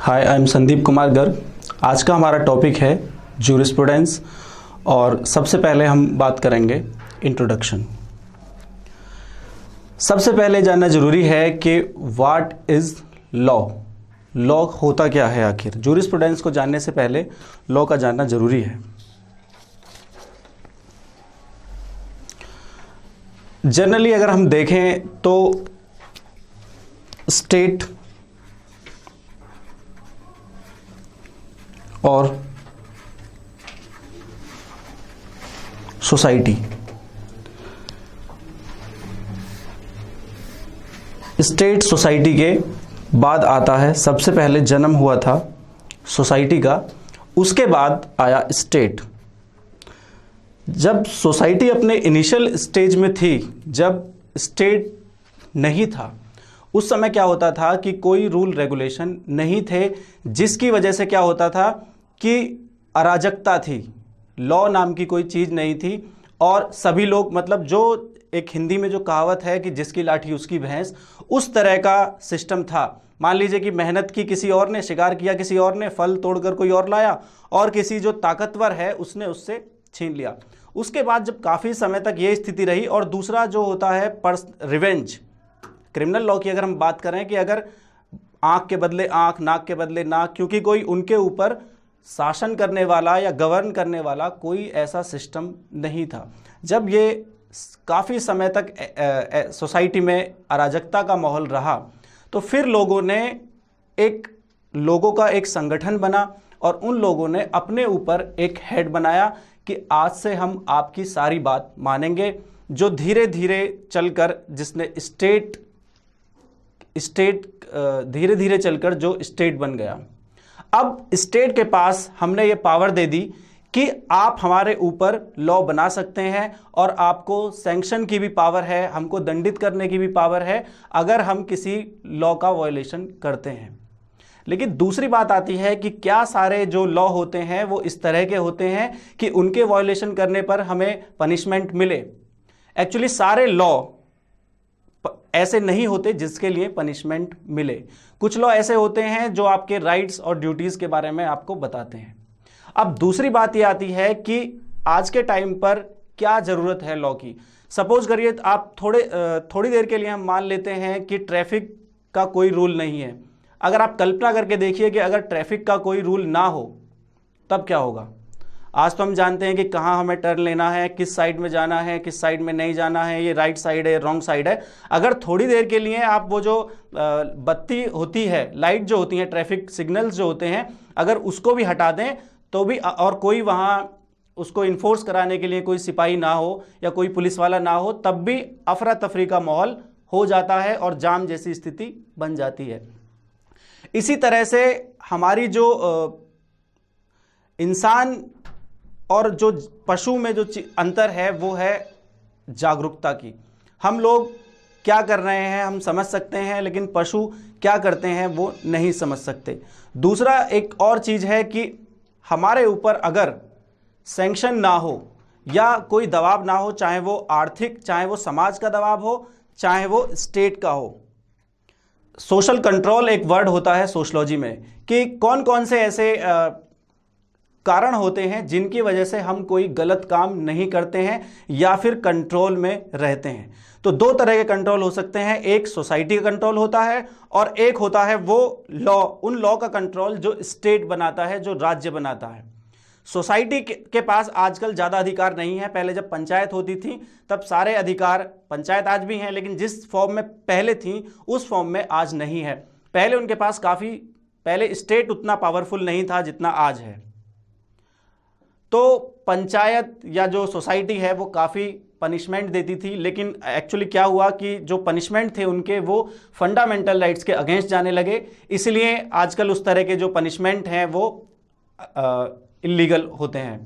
Hi, I am Sandeep Kumar Garg. आज का हमारा टॉपिक है जूरिस्प्रूडेंस और सबसे पहले हम बात करेंगे इंट्रोडक्शन। सबसे पहले जानना जरूरी है कि व्हाट इज लॉ। लॉ होता क्या है आखिर। जूरिस्प्रूडेंस को जानने से पहले लॉ का जानना जरूरी है। जनरली अगर हम देखें तो स्टेट और सोसाइटी, स्टेट सोसाइटी के बाद आता है, सबसे पहले जन्म हुआ था सोसाइटी का, उसके बाद आया स्टेट। जब सोसाइटी अपने इनिशियल स्टेज में थी, जब स्टेट नहीं था, उस समय क्या होता था कि कोई रूल रेगुलेशन नहीं थे, जिसकी वजह से क्या होता था कि अराजकता थी। लॉ नाम की कोई चीज़ नहीं थी और सभी लोग, मतलब जो एक हिंदी में जो कहावत है कि जिसकी लाठी उसकी भैंस, उस तरह का सिस्टम था। मान लीजिए कि मेहनत की किसी और ने, शिकार किया किसी और ने, फल तोड़कर कोई और लाया और किसी जो ताकतवर है उसने उससे छीन लिया। उसके बाद जब काफ़ी समय तक ये स्थिति रही। और दूसरा जो होता है रिवेंज। क्रिमिनल लॉ की अगर हम बात करें कि अगर आंख के बदले आंख, नाक के बदले नाक, क्योंकि कोई उनके ऊपर शासन करने वाला या गवर्न करने वाला कोई ऐसा सिस्टम नहीं था। जब ये काफ़ी समय तक सोसाइटी में अराजकता का माहौल रहा, तो फिर लोगों का एक संगठन बना और उन लोगों ने अपने ऊपर एक हेड बनाया कि आज से हम आपकी सारी बात मानेंगे, जो धीरे धीरे चलकर जिसने धीरे धीरे चलकर जो स्टेट बन गया। अब स्टेट के पास हमने ये पावर दे दी कि आप हमारे ऊपर लॉ बना सकते हैं और आपको सैंक्शन की भी पावर है, हमको दंडित करने की भी पावर है अगर हम किसी लॉ का वायलेशन करते हैं। लेकिन दूसरी बात आती है कि क्या सारे जो लॉ होते हैं वो इस तरह के होते हैं कि उनके वायलेशन करने पर हमें पनिशमेंट मिले। एक्चुअली सारे लॉ ऐसे नहीं होते जिसके लिए पनिशमेंट मिले। कुछ लॉ ऐसे होते हैं जो आपके राइट्स और ड्यूटीज के बारे में आपको बताते हैं। अब दूसरी बात यह आती है कि आज के टाइम पर क्या जरूरत है लॉ की। सपोज करिए आप थोड़ी देर के लिए हम मान लेते हैं कि ट्रैफिक का कोई रूल नहीं है। अगर आप कल्पना करके देखिए कि अगर ट्रैफिक का कोई रूल ना हो तब क्या होगा। आज तो हम जानते हैं कि कहाँ हमें टर्न लेना है, किस साइड में जाना है, किस साइड में नहीं जाना है, ये राइट साइड है, रॉन्ग साइड है। अगर थोड़ी देर के लिए आप वो जो बत्ती होती है, लाइट जो होती है, ट्रैफिक सिग्नल्स जो होते हैं, अगर उसको भी हटा दें तो भी, और कोई वहाँ उसको इन्फोर्स कराने के लिए कोई सिपाही ना हो या कोई पुलिस वाला ना हो, तब भी अफरा तफरी का माहौल हो जाता है और जाम जैसी स्थिति बन जाती है। इसी तरह से हमारी जो इंसान और जो पशु में जो अंतर है वो है जागरूकता की। हम लोग क्या कर रहे हैं हम समझ सकते हैं, लेकिन पशु क्या करते हैं वो नहीं समझ सकते। दूसरा एक और चीज़ है कि हमारे ऊपर अगर सैंक्शन ना हो या कोई दबाव ना हो, चाहे वो आर्थिक, चाहे वो समाज का दबाव हो, चाहे वो स्टेट का हो। सोशल कंट्रोल एक वर्ड होता है सोशलॉजी में कि कौन कौन से ऐसे कारण होते हैं जिनकी वजह से हम कोई गलत काम नहीं करते हैं या फिर कंट्रोल में रहते हैं। तो दो तरह के कंट्रोल हो सकते हैं। एक सोसाइटी का कंट्रोल होता है और एक होता है वो लॉ, उन लॉ का कंट्रोल जो स्टेट बनाता है, जो राज्य बनाता है। सोसाइटी के पास आजकल ज़्यादा अधिकार नहीं है। पहले जब पंचायत होती थी तब सारे अधिकार, पंचायत आज भी हैं लेकिन जिस फॉर्म में पहले थी उस फॉर्म में आज नहीं है। पहले उनके पास पहले स्टेट उतना पावरफुल नहीं था जितना आज है। तो पंचायत या जो सोसाइटी है वो काफ़ी पनिशमेंट देती थी, लेकिन एक्चुअली क्या हुआ कि जो पनिशमेंट थे उनके वो फंडामेंटल राइट्स के अगेंस्ट जाने लगे। इसलिए आजकल उस तरह के जो पनिशमेंट हैं वो इलीगल होते हैं।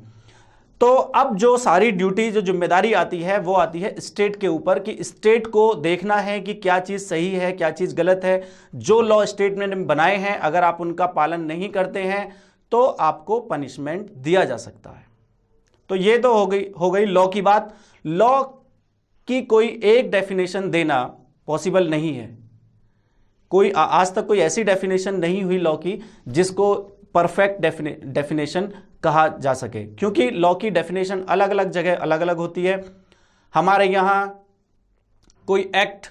तो अब जो सारी ड्यूटी, जो जिम्मेदारी आती है वो आती है स्टेट के ऊपर कि स्टेट को देखना है कि क्या चीज़ सही है, क्या चीज़ गलत है। जो लॉ स्टेट ने बनाए हैं अगर आप उनका पालन नहीं करते हैं तो आपको पनिशमेंट दिया जा सकता है। तो ये तो हो गई लॉ की बात। लॉ की कोई एक डेफिनेशन देना पॉसिबल नहीं है आज तक कोई ऐसी डेफिनेशन नहीं हुई लॉ की जिसको परफेक्ट डेफिनेशन कहा जा सके, क्योंकि लॉ की डेफिनेशन अलग अलग जगह अलग अलग होती है। हमारे यहाँ कोई एक्ट,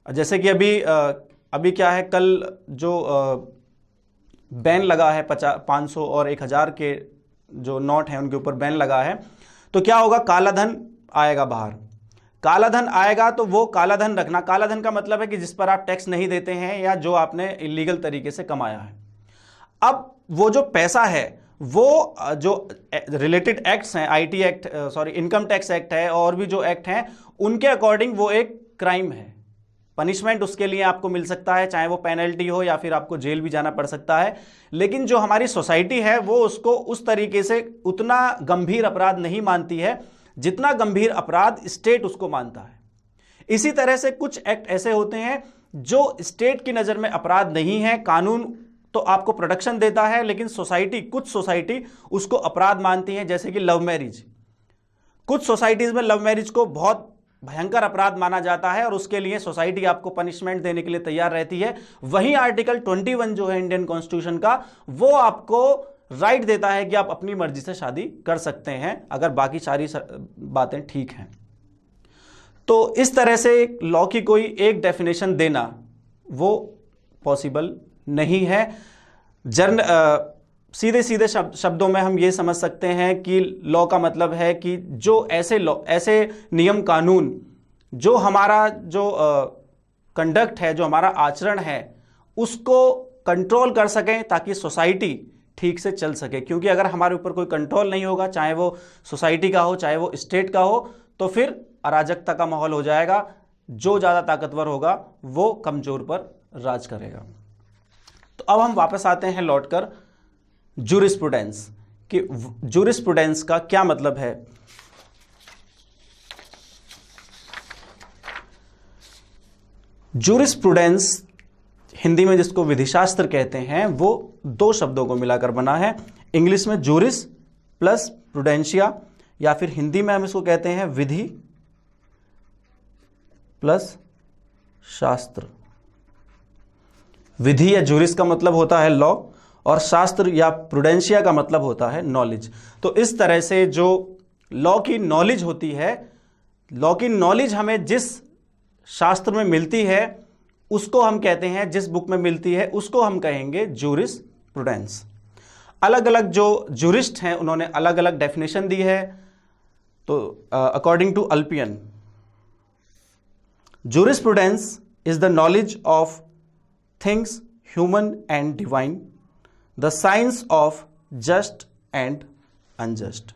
जैसे कि अभी क्या है, कल जो बैन लगा है 500 और 1000 के जो नोट हैं उनके ऊपर बैन लगा है, तो क्या होगा, काला धन आएगा बाहर। काला धन आएगा तो वो काला धन रखना, काला धन का मतलब है कि जिस पर आप टैक्स नहीं देते हैं या जो आपने इलीगल तरीके से कमाया है। अब वो जो पैसा है वो जो रिलेटेड एक्ट्स हैं, IT act, income tax act है और भी जो एक्ट हैं उनके अकॉर्डिंग वो एक क्राइम है। पनिशमेंट उसके लिए आपको मिल सकता है, चाहे वो पेनल्टी हो या फिर आपको जेल भी जाना पड़ सकता है। लेकिन जो हमारी सोसाइटी है वो उसको उस तरीके से उतना गंभीर अपराध नहीं मानती है जितना गंभीर अपराध स्टेट उसको मानता है। इसी तरह से कुछ एक्ट ऐसे होते हैं जो स्टेट की नज़र में अपराध नहीं है, कानून तो आपको प्रोटेक्शन देता है, लेकिन कुछ सोसाइटी उसको अपराध मानती है, जैसे कि लव मैरिज। कुछ सोसाइटीज में लव मैरिज को बहुत भयंकर अपराध माना जाता है और उसके लिए सोसाइटी आपको पनिशमेंट देने के लिए तैयार रहती है। वहीं आर्टिकल 21 जो है इंडियन कॉन्स्टिट्यूशन का, वो आपको राइट देता है कि आप अपनी मर्जी से शादी कर सकते हैं अगर बाकी सारी बातें ठीक हैं। तो इस तरह से लॉ की कोई एक डेफिनेशन देना वो पॉसिबल नहीं है। सीधे सीधे शब्दों में हम ये समझ सकते हैं कि लॉ का मतलब है कि जो ऐसे नियम कानून जो हमारा जो कंडक्ट है, जो हमारा आचरण है, उसको कंट्रोल कर सकें ताकि सोसाइटी ठीक से चल सके। क्योंकि अगर हमारे ऊपर कोई कंट्रोल नहीं होगा, चाहे वो सोसाइटी का हो चाहे वो स्टेट का हो, तो फिर अराजकता का माहौल हो जाएगा। जो ज़्यादा ताकतवर होगा वो कमजोर पर राज करेगा। तो अब हम वापस आते हैं लौटकर जूरिस्प्रूडेंस कि जूरिस्प्रूडेंस का क्या मतलब है। जूरिस्प्रूडेंस हिंदी में जिसको विधिशास्त्र कहते हैं वो दो शब्दों को मिलाकर बना है। इंग्लिश में जूरिस प्लस प्रूडेंशिया, या फिर हिंदी में हम इसको कहते हैं विधि प्लस शास्त्र। विधि या जूरिस का मतलब होता है लॉ और शास्त्र या प्रूडेंशिया का मतलब होता है नॉलेज। तो इस तरह से जो लॉ की नॉलेज होती है, लॉ की नॉलेज हमें जिस शास्त्र में मिलती है उसको हम कहते हैं, जिस बुक में मिलती है उसको हम कहेंगे जूरिस प्रूडेंस। अलग अलग जो जूरिस्ट हैं उन्होंने अलग अलग डेफिनेशन दी है। तो according to Ulpian, jurisprudence is the knowledge of things human and divine, the science of just and unjust.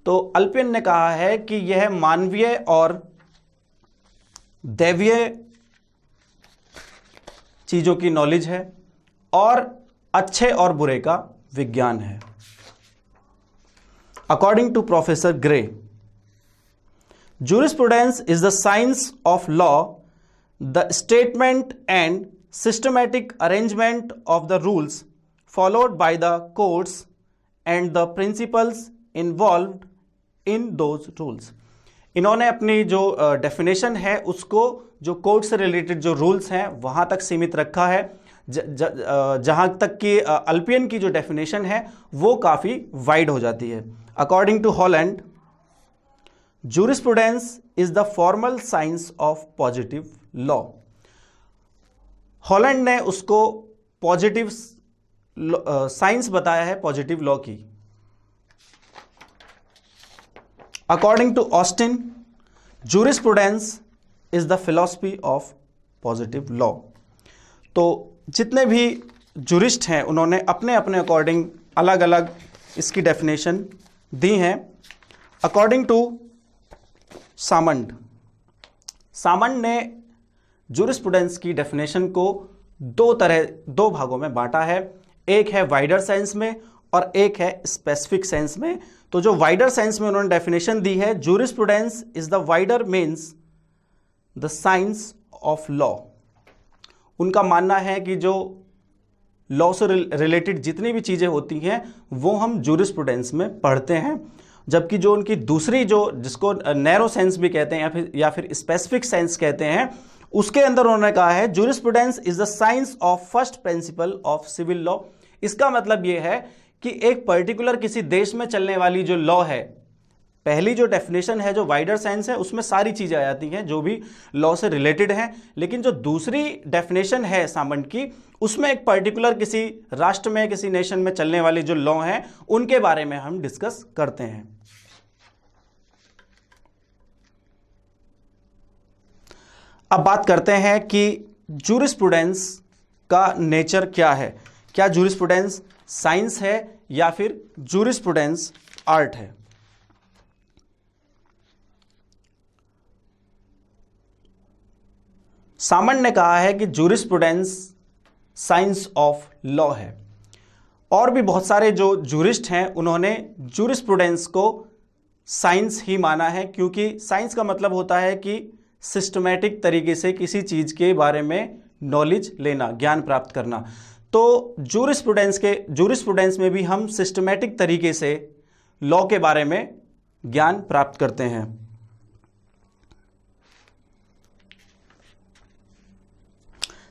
तो अल्पियन ने कहा है कि यह मानवीय और दैवीय चीजों की नॉलेज है और अच्छे और बुरे का विज्ञान है। According to professor Gray, jurisprudence is the science of law, the statement and systematic arrangement of the rules followed by the courts and the principles involved in those rules। इन्होंने अपनी जो डेफिनेशन है उसको जो कोर्ट से related जो rules हैं वहां तक सीमित रखा है, जहां तक कि अल्पियन की जो डेफिनेशन है वो काफी वाइड हो जाती है। According to Holland, jurisprudence is the formal science of positive law। Holland ने उसको पॉजिटिव साइंस बताया है पॉजिटिव लॉ की। According to Austin, jurisprudence is the philosophy of positive law। तो जितने भी जूरिस्ट हैं उन्होंने अपने अपने अकॉर्डिंग अलग अलग इसकी डेफिनेशन दी हैं। अकॉर्डिंग टू सामंड ने जूरिस्प्रूडेंस की डेफिनेशन को दो भागों में बांटा है। एक है वाइडर सेंस में और एक है स्पेसिफिक सेंस में। तो जो वाइडर सेंस में उन्होंने डेफिनेशन दी है, jurisprudence is the wider means the science of law. उनका मानना है कि जो लॉ से रिलेटेड जितनी भी चीज़ें होती हैं वो हम जूरिस्प्रूडेंस में पढ़ते हैं, जबकि जो उनकी दूसरी जो जिसको नैरो सेंस भी कहते हैं या फिर स्पेसिफिक सेंस कहते हैं, उसके अंदर उन्होंने कहा है jurisprudence is the science of first principle of civil law. इसका मतलब यह है कि एक पर्टिकुलर किसी देश में चलने वाली जो लॉ है, पहली जो डेफिनेशन है जो वाइडर सेंस है उसमें सारी चीजें आ जाती हैं जो भी लॉ से रिलेटेड हैं, लेकिन जो दूसरी डेफिनेशन है सामंत की, उसमें एक पर्टिकुलर किसी राष्ट्र में, किसी नेशन में चलने वाली जो लॉ हैं उनके बारे में हम डिस्कस करते हैं। अब बात करते हैं कि जूरिस्प्रूडेंस का नेचर क्या है। क्या जूरिस्प्रूडेंस साइंस है या फिर जूरिस्प्रूडेंस आर्ट है? सामंत ने कहा है कि जूरिस्प्रूडेंस साइंस ऑफ लॉ है, और भी बहुत सारे जो जूरिस्ट हैं उन्होंने जूरिस्प्रूडेंस को साइंस ही माना है, क्योंकि साइंस का मतलब होता है कि सिस्टमैटिक तरीके से किसी चीज के बारे में नॉलेज लेना, ज्ञान प्राप्त करना। तो जूरिस्प्रूडेंस में भी हम सिस्टमैटिक तरीके से लॉ के बारे में ज्ञान प्राप्त करते हैं।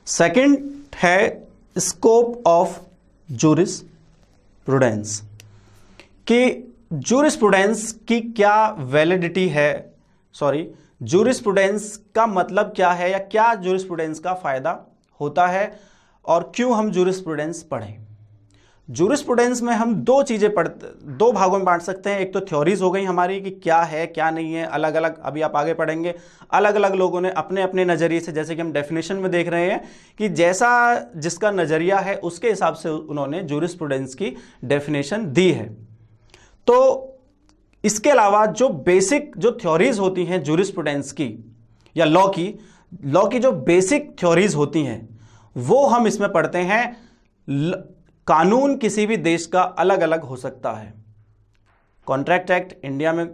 सेकंड है स्कोप ऑफ जूरिस्प्रूडेंस, कि जूरिस्प्रूडेंस की क्या वैलिडिटी है, जूरिस्प्रूडेंस का मतलब क्या है, या क्या जूरिस्प्रूडेंस का फायदा होता है और क्यों हम जूरिस्प्रूडेंस पढ़ें। जूरिस्प्रूडेंस में हम दो भागों में बांट सकते हैं। एक तो थ्योरीज हो गई हमारी कि क्या है क्या नहीं है, अलग अलग, अभी आप आगे पढ़ेंगे, अलग अलग लोगों ने अपने अपने नज़रिए से, जैसे कि हम डेफिनेशन में देख रहे हैं कि जैसा जिसका नज़रिया है उसके हिसाब से उन्होंने जूरिस्प्रूडेंस की डेफिनेशन दी है। तो इसके अलावा जो बेसिक जो थ्योरीज होती हैं जूरिस्प्रूडेंस की या लॉ की जो बेसिक थ्योरीज होती हैं वो हम इसमें पढ़ते हैं। कानून किसी भी देश का अलग अलग हो सकता है। कॉन्ट्रैक्ट एक्ट इंडिया में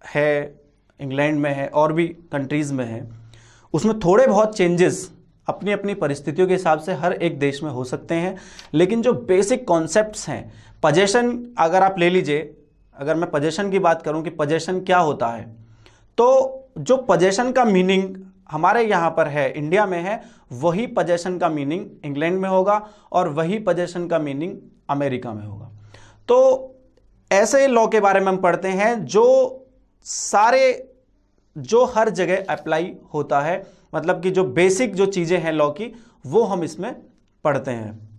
है, इंग्लैंड में है, और भी कंट्रीज़ में है। उसमें थोड़े बहुत चेंजेस अपनी अपनी परिस्थितियों के हिसाब से हर एक देश में हो सकते हैं, लेकिन जो बेसिक कॉन्सेप्ट्स हैं, पजेशन अगर आप ले लीजिए, अगर मैं पजेशन की बात करूं कि पजेशन क्या होता है, तो जो पजेशन का मीनिंग हमारे यहाँ पर है, इंडिया में है, वही पजेशन का मीनिंग इंग्लैंड में होगा और वही पजेशन का मीनिंग अमेरिका में होगा। तो ऐसे लॉ के बारे में हम पढ़ते हैं जो हर जगह अप्लाई होता है, मतलब कि जो बेसिक जो चीजें हैं लॉ की वो हम इसमें पढ़ते हैं।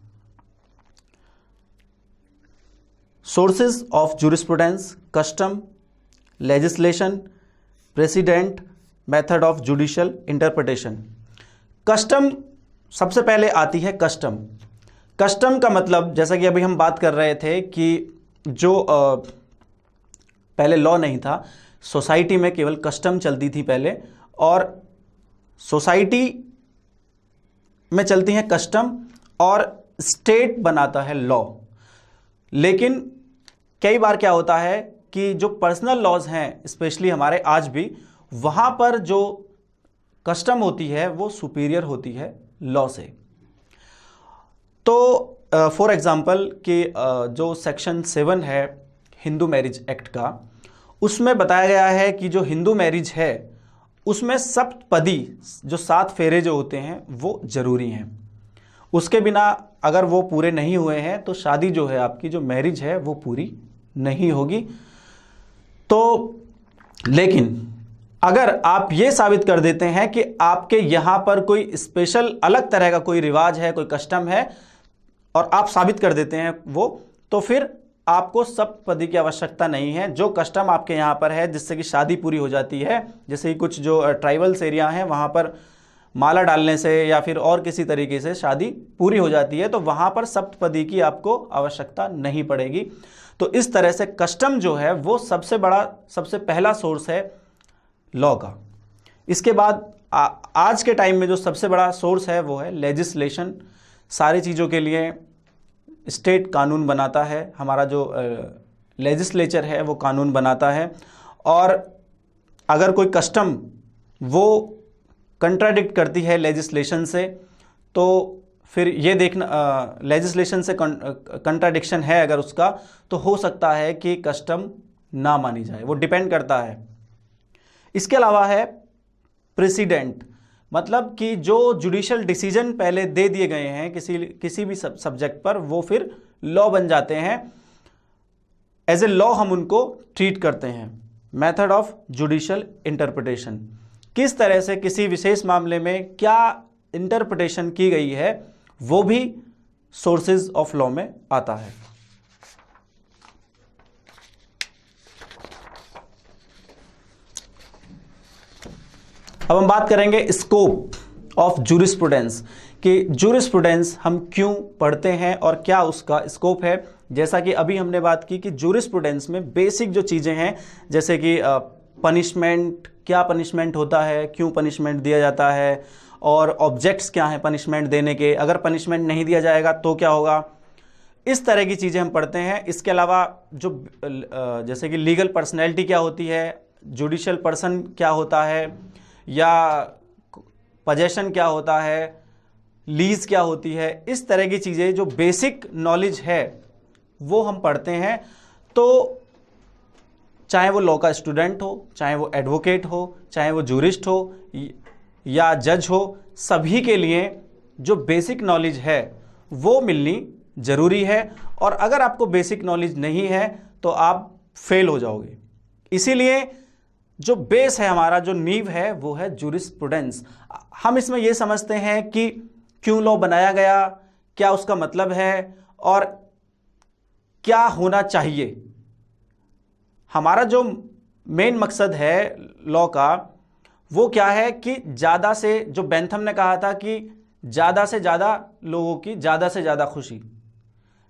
Sources of jurisprudence, custom, legislation, president, method of judicial interpretation. Custom सबसे पहले आती है। कस्टम का मतलब, जैसा कि अभी हम बात कर रहे थे कि जो पहले लॉ नहीं था, सोसाइटी में केवल कस्टम चलती थी पहले, और सोसाइटी में चलती हैं कस्टम और स्टेट बनाता है लॉ। लेकिन कई बार क्या होता है कि जो पर्सनल लॉज हैं, स्पेशली हमारे आज भी, वहां पर जो कस्टम होती है वो सुपीरियर होती है लॉ से। तो फॉर एग्जांपल कि जो सेक्शन 7 है हिंदू मैरिज एक्ट का, उसमें बताया गया है कि जो हिंदू मैरिज है उसमें सप्तपदी, जो 7 फेरे जो होते हैं वो जरूरी हैं। उसके बिना अगर वो पूरे नहीं हुए हैं तो शादी जो है, आपकी जो मैरिज है, वो पूरी नहीं होगी। तो लेकिन अगर आप ये साबित कर देते हैं कि आपके यहाँ पर कोई स्पेशल अलग तरह का कोई रिवाज है, कोई कस्टम है, और आप साबित कर देते हैं वो, तो फिर आपको सप्तपदी की आवश्यकता नहीं है। जो कस्टम आपके यहाँ पर है जिससे कि शादी पूरी हो जाती है, जैसे कि कुछ जो ट्राइबल्स एरिया हैं वहाँ पर माला डालने से या फिर और किसी तरीके से शादी पूरी हो जाती है, तो वहाँ पर सप्तपदी की आपको आवश्यकता नहीं पड़ेगी। तो इस तरह से कस्टम जो है वो सबसे पहला सोर्स है लॉ का। इसके बाद आज के टाइम में जो सबसे बड़ा सोर्स है वो है लेजिस्लेशन। सारी चीज़ों के लिए स्टेट कानून बनाता है, हमारा जो लेजिस्लेचर है वो कानून बनाता है, और अगर कोई कस्टम वो कंट्राडिक्ट करती है लेजिस्लेशन से, तो फिर ये देखना, लेजिस्लेशन से कंट्राडिक्शन है अगर उसका, तो हो सकता है कि कस्टम ना मानी जाए, वो डिपेंड करता है। इसके अलावा है प्रेसिडेंट। मतलब कि जो जुडिशियल डिसीजन पहले दे दिए गए हैं किसी भी सब्जेक्ट पर, वो फिर लॉ बन जाते हैं। एज ए लॉ हम उनको ट्रीट करते हैं। मेथड ऑफ जुडिशियल इंटरप्रिटेशन, किस तरह से किसी विशेष मामले में क्या इंटरप्रिटेशन की गई है, वो भी सोर्सेज ऑफ लॉ में आता है। अब हम बात करेंगे स्कोप ऑफ जूरिस्प्रूडेंस, कि जूरिस्प्रूडेंस हम क्यों पढ़ते हैं और क्या उसका स्कोप है। जैसा कि अभी हमने बात की कि जूरिस्प्रूडेंस में बेसिक जो चीज़ें हैं, जैसे कि पनिशमेंट, क्या पनिशमेंट होता है, क्यों पनिशमेंट दिया जाता है, और ऑब्जेक्ट्स क्या हैं पनिशमेंट देने के, अगर पनिशमेंट नहीं दिया जाएगा तो क्या होगा, इस तरह की चीज़ें हम पढ़ते हैं। इसके अलावा जो जैसे कि लीगल पर्सनैलिटी क्या होती है, जुडिशियल पर्सन क्या होता है, या पजेशन क्या होता है, लीज क्या होती है, इस तरह की चीज़ें जो बेसिक नॉलेज है वो हम पढ़ते हैं। तो चाहे वो लॉ का स्टूडेंट हो, चाहे वो एडवोकेट हो, चाहे वो जूरिस्ट हो या जज हो, सभी के लिए जो बेसिक नॉलेज है वो मिलनी ज़रूरी है। और अगर आपको बेसिक नॉलेज नहीं है तो आप फेल हो जाओगे। इसीलिए जो बेस है हमारा, जो नींव है, वो है जूरिस्प्रूडेंस। हम इसमें ये समझते हैं कि क्यों लॉ बनाया गया, क्या उसका मतलब है, और क्या होना चाहिए। हमारा जो मेन मकसद है लॉ का, वो क्या है कि ज़्यादा से, जो बेंथम ने कहा था कि ज़्यादा से ज़्यादा लोगों की ज़्यादा से ज़्यादा खुशी,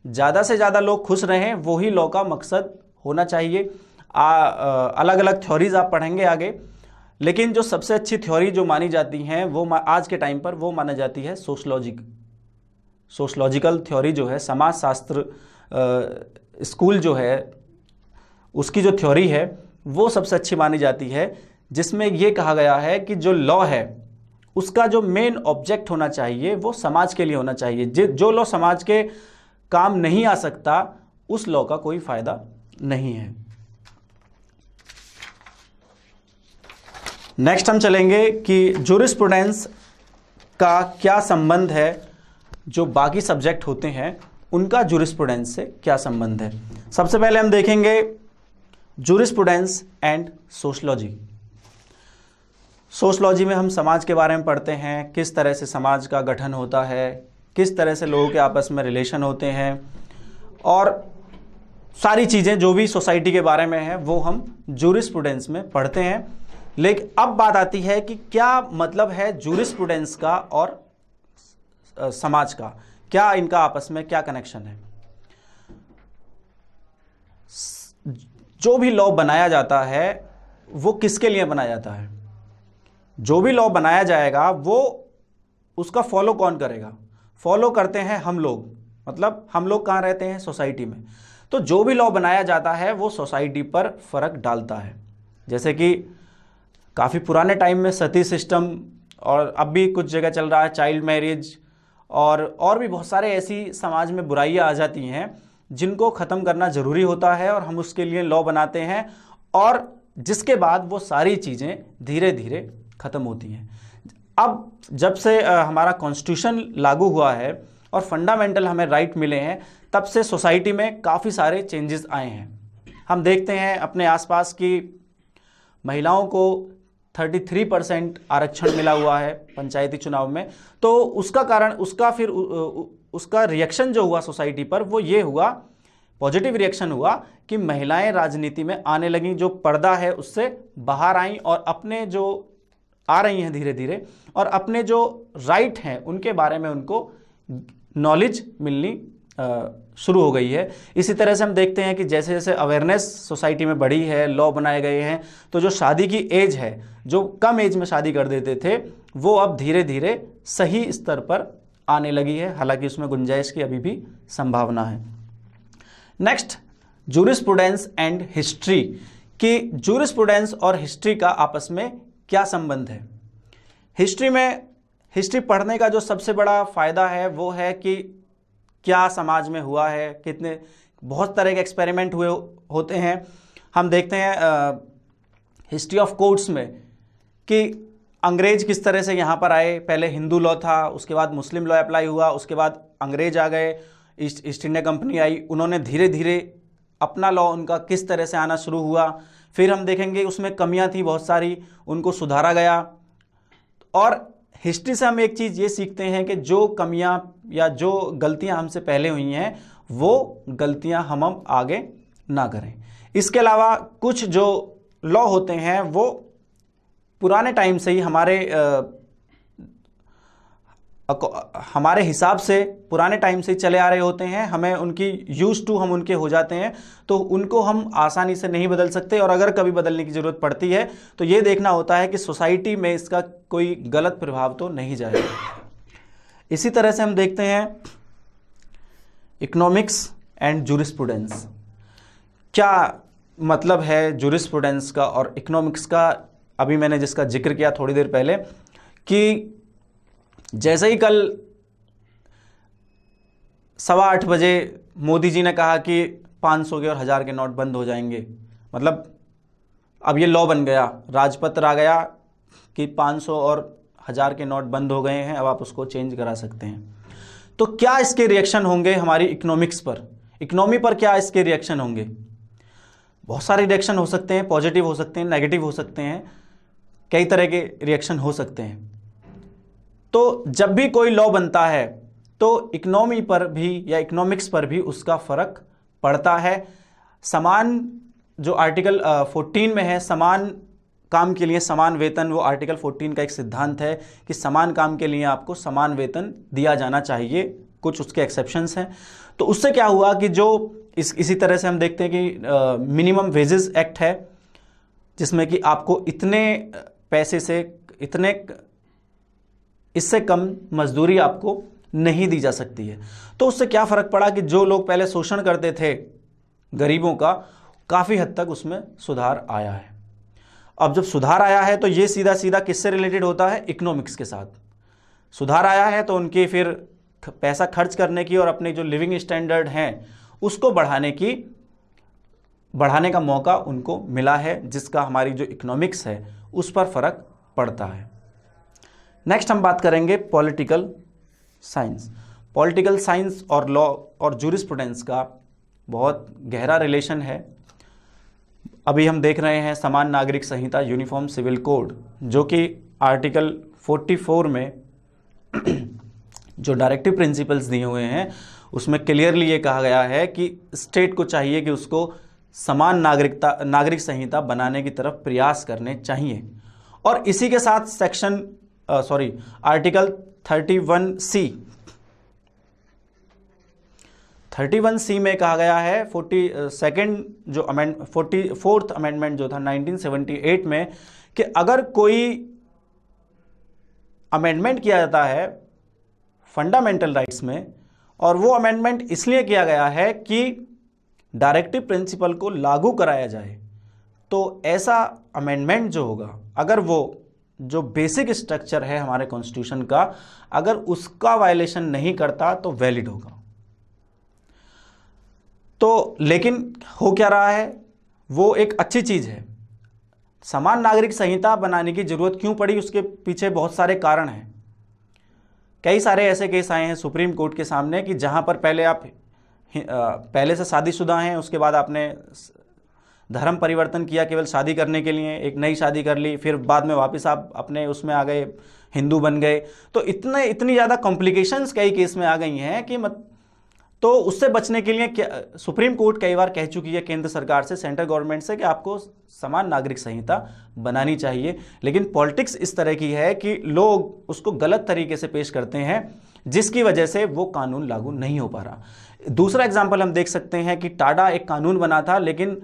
ज़्यादा से ज़्यादा लोग खुश रहें, वही लॉ का मकसद होना चाहिए। अलग अलग थ्योरीज आप पढ़ेंगे आगे, लेकिन जो सबसे अच्छी थ्योरी जो मानी जाती हैं वो आज के टाइम पर वो माना जाती है सोशलॉजिकल थ्योरी जो है, समाज शास्त्र स्कूल जो है उसकी जो थ्योरी है वो सबसे अच्छी मानी जाती है, जिसमें ये कहा गया है कि जो लॉ है उसका जो मेन ऑब्जेक्ट होना चाहिए वो समाज के लिए होना चाहिए। जो लॉ समाज के काम नहीं आ सकता, उस लॉ का कोई फायदा नहीं है। नेक्स्ट हम चलेंगे कि जूरिस्प्रूडेंस का क्या संबंध है, जो बाकी सब्जेक्ट होते हैं उनका जूरिस्प्रूडेंस से क्या संबंध है। सबसे पहले हम देखेंगे जूरिस्प्रूडेंस एंड सोशलॉजी। सोशलॉजी में हम समाज के बारे में पढ़ते हैं, किस तरह से समाज का गठन होता है, किस तरह से लोगों के आपस में रिलेशन होते हैं, और सारी चीज़ें जो भी सोसाइटी के बारे में है वो हम जूरिस्प्रूडेंस में पढ़ते हैं। लेकिन अब बात आती है कि क्या मतलब है जूरिस्प्रूडेंस का और समाज का, क्या इनका आपस में क्या कनेक्शन है। जो भी लॉ बनाया जाता है वो किसके लिए बनाया जाता है। जो भी लॉ बनाया जाएगा वो उसका फॉलो कौन करेगा, फॉलो करते हैं हम लोग, मतलब हम लोग कहाँ रहते हैं, सोसाइटी में। तो जो भी लॉ बनाया जाता है वो सोसाइटी पर फर्क डालता है। जैसे कि काफ़ी पुराने टाइम में सती सिस्टम, और अब भी कुछ जगह चल रहा है चाइल्ड मैरिज, और भी बहुत सारे ऐसी समाज में बुराइयां आ जाती हैं जिनको ख़त्म करना ज़रूरी होता है, और हम उसके लिए लॉ बनाते हैं, और जिसके बाद वो सारी चीज़ें धीरे धीरे ख़त्म होती हैं। अब जब से हमारा कॉन्स्टिट्यूशन लागू हुआ है और फंडामेंटल हमें राइट मिले हैं, तब से सोसाइटी में काफ़ी सारे चेंजेस आए हैं। हम देखते हैं अपने आसपास की महिलाओं को 33% आरक्षण मिला हुआ है पंचायती चुनाव में। तो उसका कारण, उसका रिएक्शन जो हुआ सोसाइटी पर, वो ये हुआ, पॉजिटिव रिएक्शन हुआ कि महिलाएं राजनीति में आने लगीं, जो पर्दा है उससे बाहर आईं, और अपने जो आ रही हैं धीरे धीरे, और अपने जो राइट हैं उनके बारे में उनको नॉलेज मिलनी शुरू हो गई है। इसी तरह से हम देखते हैं कि जैसे जैसे अवेयरनेस सोसाइटी में बढ़ी है, लॉ बनाए गए हैं, तो जो शादी की एज है, जो कम एज में शादी कर देते थे, वो अब धीरे धीरे सही स्तर पर आने लगी है, हालांकि उसमें गुंजाइश की अभी भी संभावना है। नेक्स्ट, जूरिस्प्रूडेंस एंड हिस्ट्री, कि जूरिस्प्रूडेंस और हिस्ट्री का आपस में क्या संबंध है। हिस्ट्री पढ़ने का जो सबसे बड़ा फायदा है वो है कि क्या समाज में हुआ है, कितने बहुत तरह के एक्सपेरिमेंट हुए होते हैं। हम देखते हैं हिस्ट्री ऑफ कोर्ट्स में कि अंग्रेज किस तरह से यहाँ पर आए, पहले हिंदू लॉ था, उसके बाद मुस्लिम लॉ अप्लाई हुआ, उसके बाद अंग्रेज आ गए, ईस्ट इंडिया कंपनी आई, उन्होंने धीरे धीरे अपना लॉ उनका किस तरह से आना शुरू हुआ। फिर हम देखेंगे उसमें कमियां थी बहुत सारी, उनको सुधारा गया। और हिस्ट्री से हम एक चीज़ ये सीखते हैं कि जो कमियां या जो गलतियां हमसे पहले हुई हैं वो गलतियां हम आगे ना करें। इसके अलावा कुछ जो लॉ होते हैं वो पुराने टाइम से ही हमारे हिसाब से पुराने टाइम से चले आ रहे होते हैं, हमें उनकी यूज टू हम उनके हो जाते हैं, तो उनको हम आसानी से नहीं बदल सकते। और अगर कभी बदलने की ज़रूरत पड़ती है तो ये देखना होता है कि सोसाइटी में इसका कोई गलत प्रभाव तो नहीं जाएगा। इसी तरह से हम देखते हैं इकोनॉमिक्स एंड जूरिस्प्रूडेंस। क्या मतलब है जूरिस्प्रूडेंस का और इकोनॉमिक्स का? अभी मैंने जिसका जिक्र किया थोड़ी देर पहले कि जैसे ही कल 8:15 बजे मोदी जी ने कहा कि 500 के और 1000 के नोट बंद हो जाएंगे, मतलब अब ये लॉ बन गया, राजपत्र आ गया कि 500 और 1000 के नोट बंद हो गए हैं, अब आप उसको चेंज करा सकते हैं। तो क्या इसके रिएक्शन होंगे हमारी इकोनॉमिक्स पर, इकोनॉमी पर क्या इसके रिएक्शन होंगे? बहुत सारे रिएक्शन हो सकते हैं, पॉजिटिव हो सकते हैं, नेगेटिव हो सकते हैं, कई तरह के रिएक्शन हो सकते हैं। तो जब भी कोई लॉ बनता है तो इकोनॉमी पर भी या इकोनॉमिक्स पर भी उसका फर्क पड़ता है। समान जो आर्टिकल 14 में है, समान काम के लिए समान वेतन, वो आर्टिकल 14 का एक सिद्धांत है कि समान काम के लिए आपको समान वेतन दिया जाना चाहिए। कुछ उसके एक्सेप्शंस हैं। तो उससे क्या हुआ कि जो इसी तरह से हम देखते हैं कि मिनिमम वेजेस एक्ट है, जिसमें कि आपको इतने पैसे से इतने इससे कम मजदूरी आपको नहीं दी जा सकती है। तो उससे क्या फ़र्क पड़ा कि जो लोग पहले शोषण करते थे गरीबों का, काफ़ी हद तक उसमें सुधार आया है। अब जब सुधार आया है तो ये सीधा सीधा किससे रिलेटेड होता है? इकोनॉमिक्स के साथ। सुधार आया है तो उनकी फिर पैसा खर्च करने की और अपने जो लिविंग स्टैंडर्ड हैं उसको बढ़ाने का मौका उनको मिला है, जिसका हमारी जो इकोनॉमिक्स है उस पर फ़र्क पड़ता है। नेक्स्ट हम बात करेंगे पॉलिटिकल साइंस। पॉलिटिकल साइंस और लॉ और जूरिस्प्रूडेंस का बहुत गहरा रिलेशन है। अभी हम देख रहे हैं समान नागरिक संहिता, यूनिफॉर्म सिविल कोड, जो कि आर्टिकल 44 में जो डायरेक्टिव प्रिंसिपल्स दिए हुए हैं उसमें क्लियरली ये कहा गया है कि स्टेट को चाहिए कि उसको समान नागरिक संहिता बनाने की तरफ प्रयास करने चाहिए। और इसी के साथ आर्टिकल 31C में कहा गया है 44th अमेंडमेंट जो था 1978 में, कि अगर कोई अमेंडमेंट किया जाता है फंडामेंटल राइट्स में, और वो अमेंडमेंट इसलिए किया गया है कि डायरेक्टिव प्रिंसिपल को लागू कराया जाए, तो ऐसा अमेंडमेंट जो होगा, अगर वो जो बेसिक स्ट्रक्चर है हमारे कॉन्स्टिट्यूशन का, अगर उसका वायलेशन नहीं करता तो वैलिड होगा। तो लेकिन हो क्या रहा है, वो एक अच्छी चीज़ है। समान नागरिक संहिता बनाने की जरूरत क्यों पड़ी, उसके पीछे बहुत सारे कारण हैं। कई सारे ऐसे केस आए हैं सुप्रीम कोर्ट के सामने कि जहां पर पहले से शादीशुदा हैं, उसके बाद आपने धर्म परिवर्तन किया केवल शादी करने के लिए, एक नई शादी कर ली, फिर बाद में वापस आप अपने उसमें आ गए, हिंदू बन गए। तो इतनी ज़्यादा कॉम्प्लिकेशंस कई केस में आ गई हैं कि तो उससे बचने के लिए सुप्रीम कोर्ट कई बार कह चुकी है केंद्र सरकार से, सेंट्रल गवर्नमेंट से, कि आपको समान नागरिक संहिता बनानी चाहिए। लेकिन पॉलिटिक्स इस तरह की है कि लोग उसको गलत तरीके से पेश करते हैं, जिसकी वजह से वो कानून लागू नहीं हो पा रहा। दूसरा एग्जाम्पल हम देख सकते हैं कि टाडा एक कानून बना था, लेकिन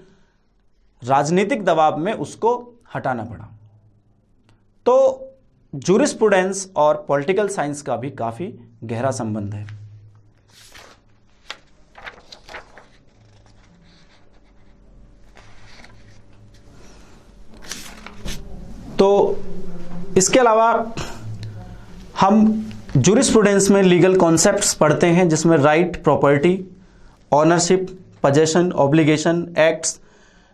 राजनीतिक दबाव में उसको हटाना पड़ा। तो जूरिस्प्रूडेंस और पॉलिटिकल साइंस का भी काफी गहरा संबंध है। तो इसके अलावा हम जूरिस्प्रूडेंस में लीगल कॉन्सेप्ट्स पढ़ते हैं, जिसमें right, property, ownership, possession, obligation, acts,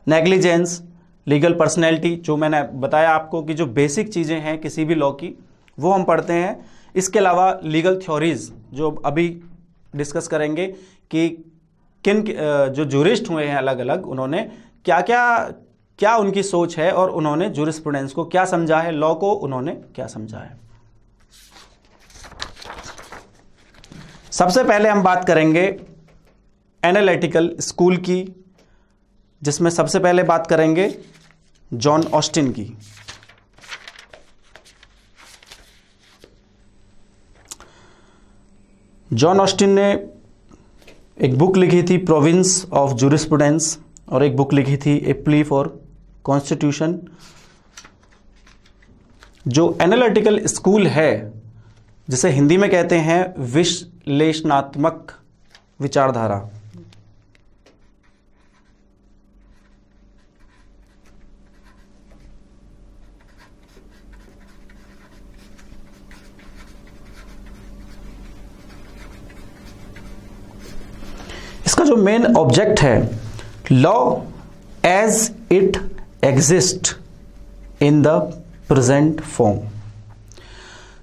negligence, legal personality, जो मैंने बताया आपको कि जो बेसिक चीज़ें हैं किसी भी लॉ की वो हम पढ़ते हैं। इसके अलावा लीगल थ्योरीज जो अभी डिस्कस करेंगे कि किन जो जूरिस्ट हुए हैं अलग अलग, उन्होंने क्या उनकी सोच है और उन्होंने जूरिस्प्रूडेंस को क्या समझा है, लॉ को उन्होंने क्या समझा है। सबसे पहले हम बात करेंगे एनालिटिकल स्कूल की, जिसमें सबसे पहले बात करेंगे जॉन ऑस्टिन की। जॉन ऑस्टिन ने एक बुक लिखी थी प्रोविंस ऑफ जूरिस्प्रूडेंस, और एक बुक लिखी थी ए प्ली फॉर कॉन्स्टिट्यूशन। जो एनालिटिकल स्कूल है, जिसे हिंदी में कहते हैं विश्लेषणात्मक विचारधारा, इसका जो मेन ऑब्जेक्ट है, law as it exist in the present form.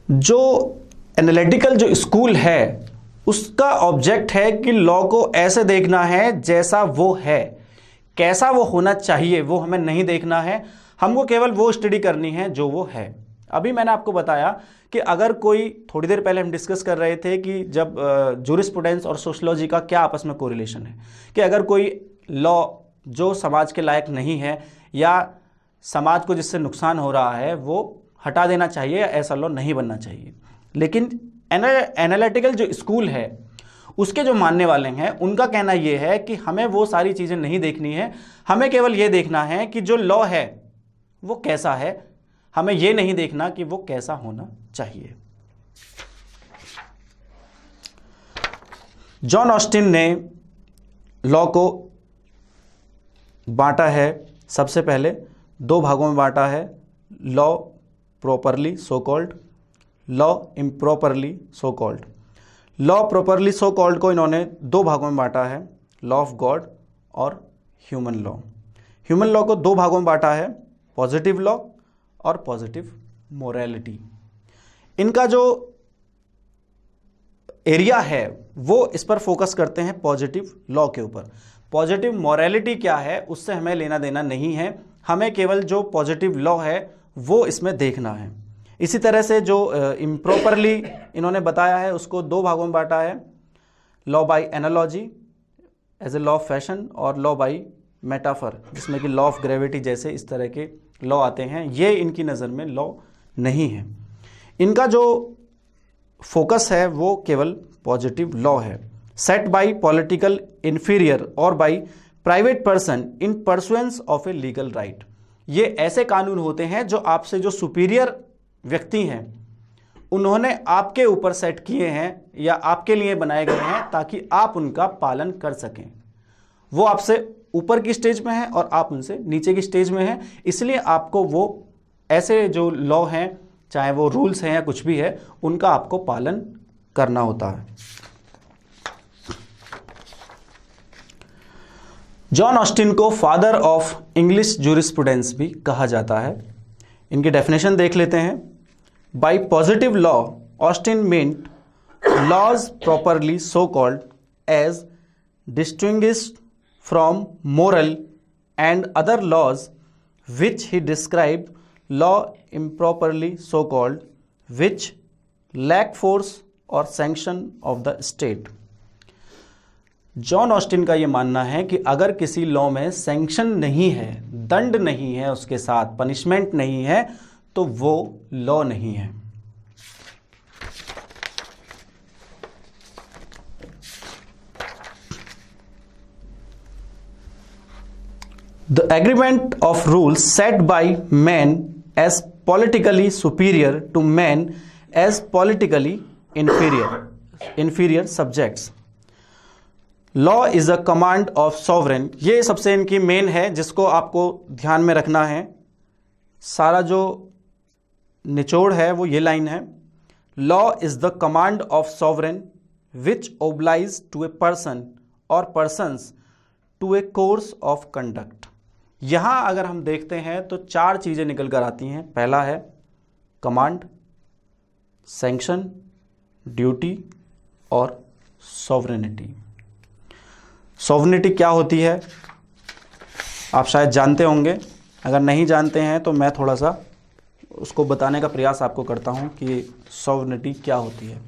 जो एनालिटिकल जो स्कूल है उसका ऑब्जेक्ट है कि लॉ को ऐसे देखना है जैसा वो है, कैसा वो होना चाहिए वो हमें नहीं देखना है, हमको केवल वो स्टडी करनी है जो वो है। अभी मैंने आपको बताया कि अगर कोई, थोड़ी देर पहले हम डिस्कस कर रहे थे कि जब जूरिस्प्रूडेंस और सोशियोलॉजी का क्या आपस में कोरिलेशन है, कि अगर कोई लॉ जो समाज के लायक नहीं है या समाज को जिससे नुकसान हो रहा है वो हटा देना चाहिए, ऐसा लॉ नहीं बनना चाहिए। लेकिन एनालिटिकल जो स्कूल है उसके जो मानने वाले हैं उनका कहना यह है कि हमें वो सारी चीज़ें नहीं देखनी है, हमें केवल ये देखना है कि जो लॉ है वो कैसा है, हमें ये नहीं देखना कि वो कैसा होना चाहिए। जॉन ऑस्टिन ने लॉ को बांटा है, सबसे पहले दो भागों में बांटा है, law properly so called, law improperly so called. Law properly so called को इन्होंने दो भागों में बांटा है, लॉ ऑफ गॉड और ह्यूमन लॉ। ह्यूमन लॉ को दो भागों में बांटा है, पॉजिटिव लॉ और पॉजिटिव मोरालिटी। इनका जो एरिया है वो इस पर फोकस करते हैं पॉजिटिव लॉ के ऊपर। पॉजिटिव मोरालिटी क्या है उससे हमें लेना देना नहीं है, हमें केवल जो पॉजिटिव लॉ है वो इसमें देखना है। इसी तरह से जो इम्प्रॉपरली इन्होंने बताया है उसको दो भागों में बांटा है, law by analogy as a law of fashion और लॉ बाय मेटाफर, जिसमें कि लॉ ऑफ ग्रेविटी जैसे इस तरह के लॉ आते हैं। ये इनकी नज़र में लॉ नहीं है, इनका जो फोकस है वो केवल पॉजिटिव लॉ है। सेट बाय पॉलिटिकल इन्फीरियर और by private person in pursuance of a legal right. ये ऐसे कानून होते हैं जो आपसे जो सुपीरियर व्यक्ति हैं उन्होंने आपके ऊपर सेट किए हैं या आपके लिए बनाए गए हैं ताकि आप उनका पालन कर सकें। वो आपसे ऊपर की स्टेज में है और आप उनसे नीचे की स्टेज में हैं, इसलिए आपको वो ऐसे जो लॉ हैं, चाहे वो रूल्स हैं या कुछ भी है, उनका आपको पालन करना होता है। जॉन ऑस्टिन को फादर ऑफ इंग्लिश जूरिस्प्रूडेंस भी कहा जाता है। इनकी डेफिनेशन देख लेते हैं। By positive law Austin meant laws properly so called as distinguished from moral and other laws which he described law improperly so called which lack force or sanction of the state। John Austin का यह मानना है कि अगर किसी law में sanction नहीं है, दंड नहीं है, उसके साथ पनिशमेंट नहीं है, तो वो लॉ नहीं है। The agreement of rules set by men as politically superior to men as politically inferior subjects. Law is a command of sovereign। ये सबसे इनकी मेन है जिसको आपको ध्यान में रखना है। सारा जो निचोड़ है वो ये लाइन है, Law is the command of sovereign which obliges to a person or persons to a course of conduct। यहां अगर हम देखते हैं तो 4 चीजें निकल कर आती हैं। पहला है कमांड, सैंक्शन, ड्यूटी और सॉवरेनिटी। सॉवरेनिटी क्या होती है आप शायद जानते होंगे, अगर नहीं जानते हैं तो मैं थोड़ा सा उसको बताने का प्रयास आपको करता हूं कि सॉवरेनिटी क्या होती है।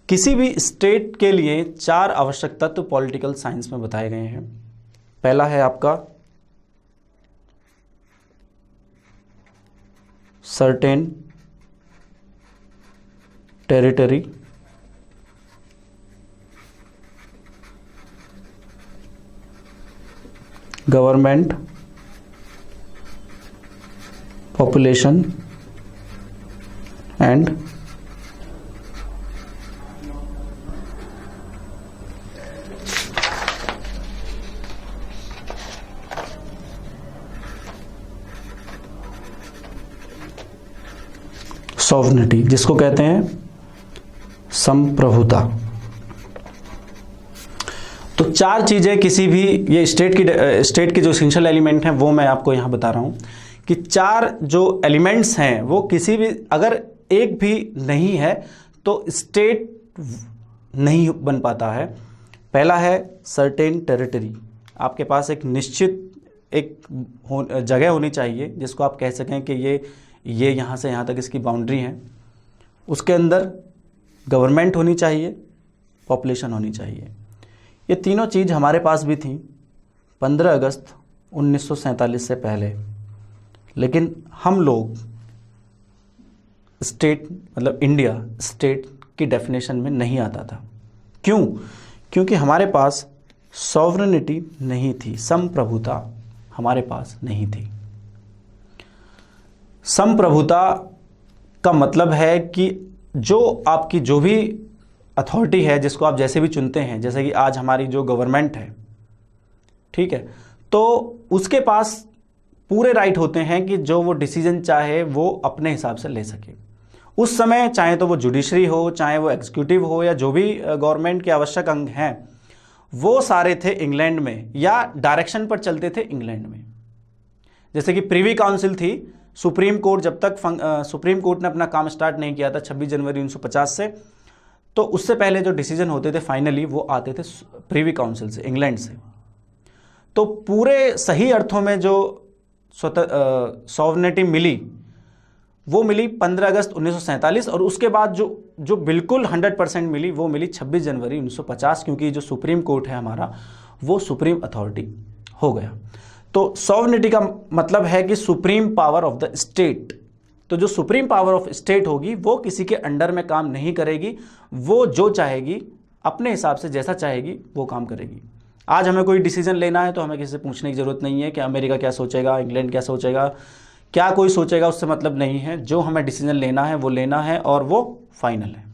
किसी भी स्टेट के लिए 4 आवश्यक तत्व पॉलिटिकल साइंस में बताए गए हैं। पहला है आपका certain territory, government, population and sovereignty, जिसको कहते हैं संप्रभुता। तो 4 चीजें किसी भी, ये स्टेट के जो एसेंशियल एलिमेंट हैं वो मैं आपको यहां बता रहा हूं कि 4 जो एलिमेंट्स हैं वो किसी भी, अगर एक भी नहीं है तो स्टेट नहीं बन पाता है। पहला है सर्टेन टेरिटरी, आपके पास एक निश्चित जगह होनी चाहिए जिसको आप कह सकें कि ये यहाँ से यहाँ तक इसकी बाउंड्री है। उसके अंदर गवर्नमेंट होनी चाहिए, पॉपुलेशन होनी चाहिए। ये तीनों चीज़ हमारे पास भी थी 15 अगस्त 1947 से पहले, लेकिन हम लोग स्टेट मतलब इंडिया स्टेट की डेफिनेशन में नहीं आता था। क्यों? क्योंकि हमारे पास सॉवरेनिटी नहीं थी, संप्रभुता हमारे पास नहीं थी। संप्रभुता का मतलब है कि जो आपकी जो भी अथॉरिटी है, जिसको आप जैसे भी चुनते हैं, जैसे कि आज हमारी जो गवर्नमेंट है, ठीक है, तो उसके पास पूरे राइट होते हैं कि जो वो डिसीजन चाहे वो अपने हिसाब से ले सके। उस समय चाहे तो वो जुडिशरी हो, चाहे वो एग्जीक्यूटिव हो, या जो भी गवर्नमेंट के आवश्यक अंग हैं, वो सारे थे इंग्लैंड में, या डायरेक्शन पर चलते थे इंग्लैंड में। जैसे कि प्रीवी काउंसिल थी, सुप्रीम कोर्ट जब तक सुप्रीम कोर्ट ने अपना काम स्टार्ट नहीं किया था 26 जनवरी 1950 से, तो उससे पहले जो डिसीजन होते थे फाइनली वो आते थे प्रीवी काउंसिल से, इंग्लैंड से। तो पूरे सही अर्थों में जो सॉवरेनिटी मिली वो मिली 15 अगस्त 1947, और उसके बाद जो बिल्कुल 100% मिली वो मिली 26 जनवरी 1950, क्योंकि जो सुप्रीम कोर्ट है हमारा वो सुप्रीम अथॉरिटी हो गया। तो सॉवरेनिटी का मतलब है कि supreme power of the state. तो जो सुप्रीम पावर ऑफ स्टेट होगी वो किसी के अंडर में काम नहीं करेगी, वो जो चाहेगी अपने हिसाब से जैसा चाहेगी वो काम करेगी। आज हमें कोई डिसीजन लेना है तो हमें किसी से पूछने की ज़रूरत नहीं है कि अमेरिका क्या सोचेगा, इंग्लैंड क्या सोचेगा, क्या कोई सोचेगा, उससे मतलब नहीं है। जो हमें डिसीजन लेना है वो लेना है और वो फाइनल है।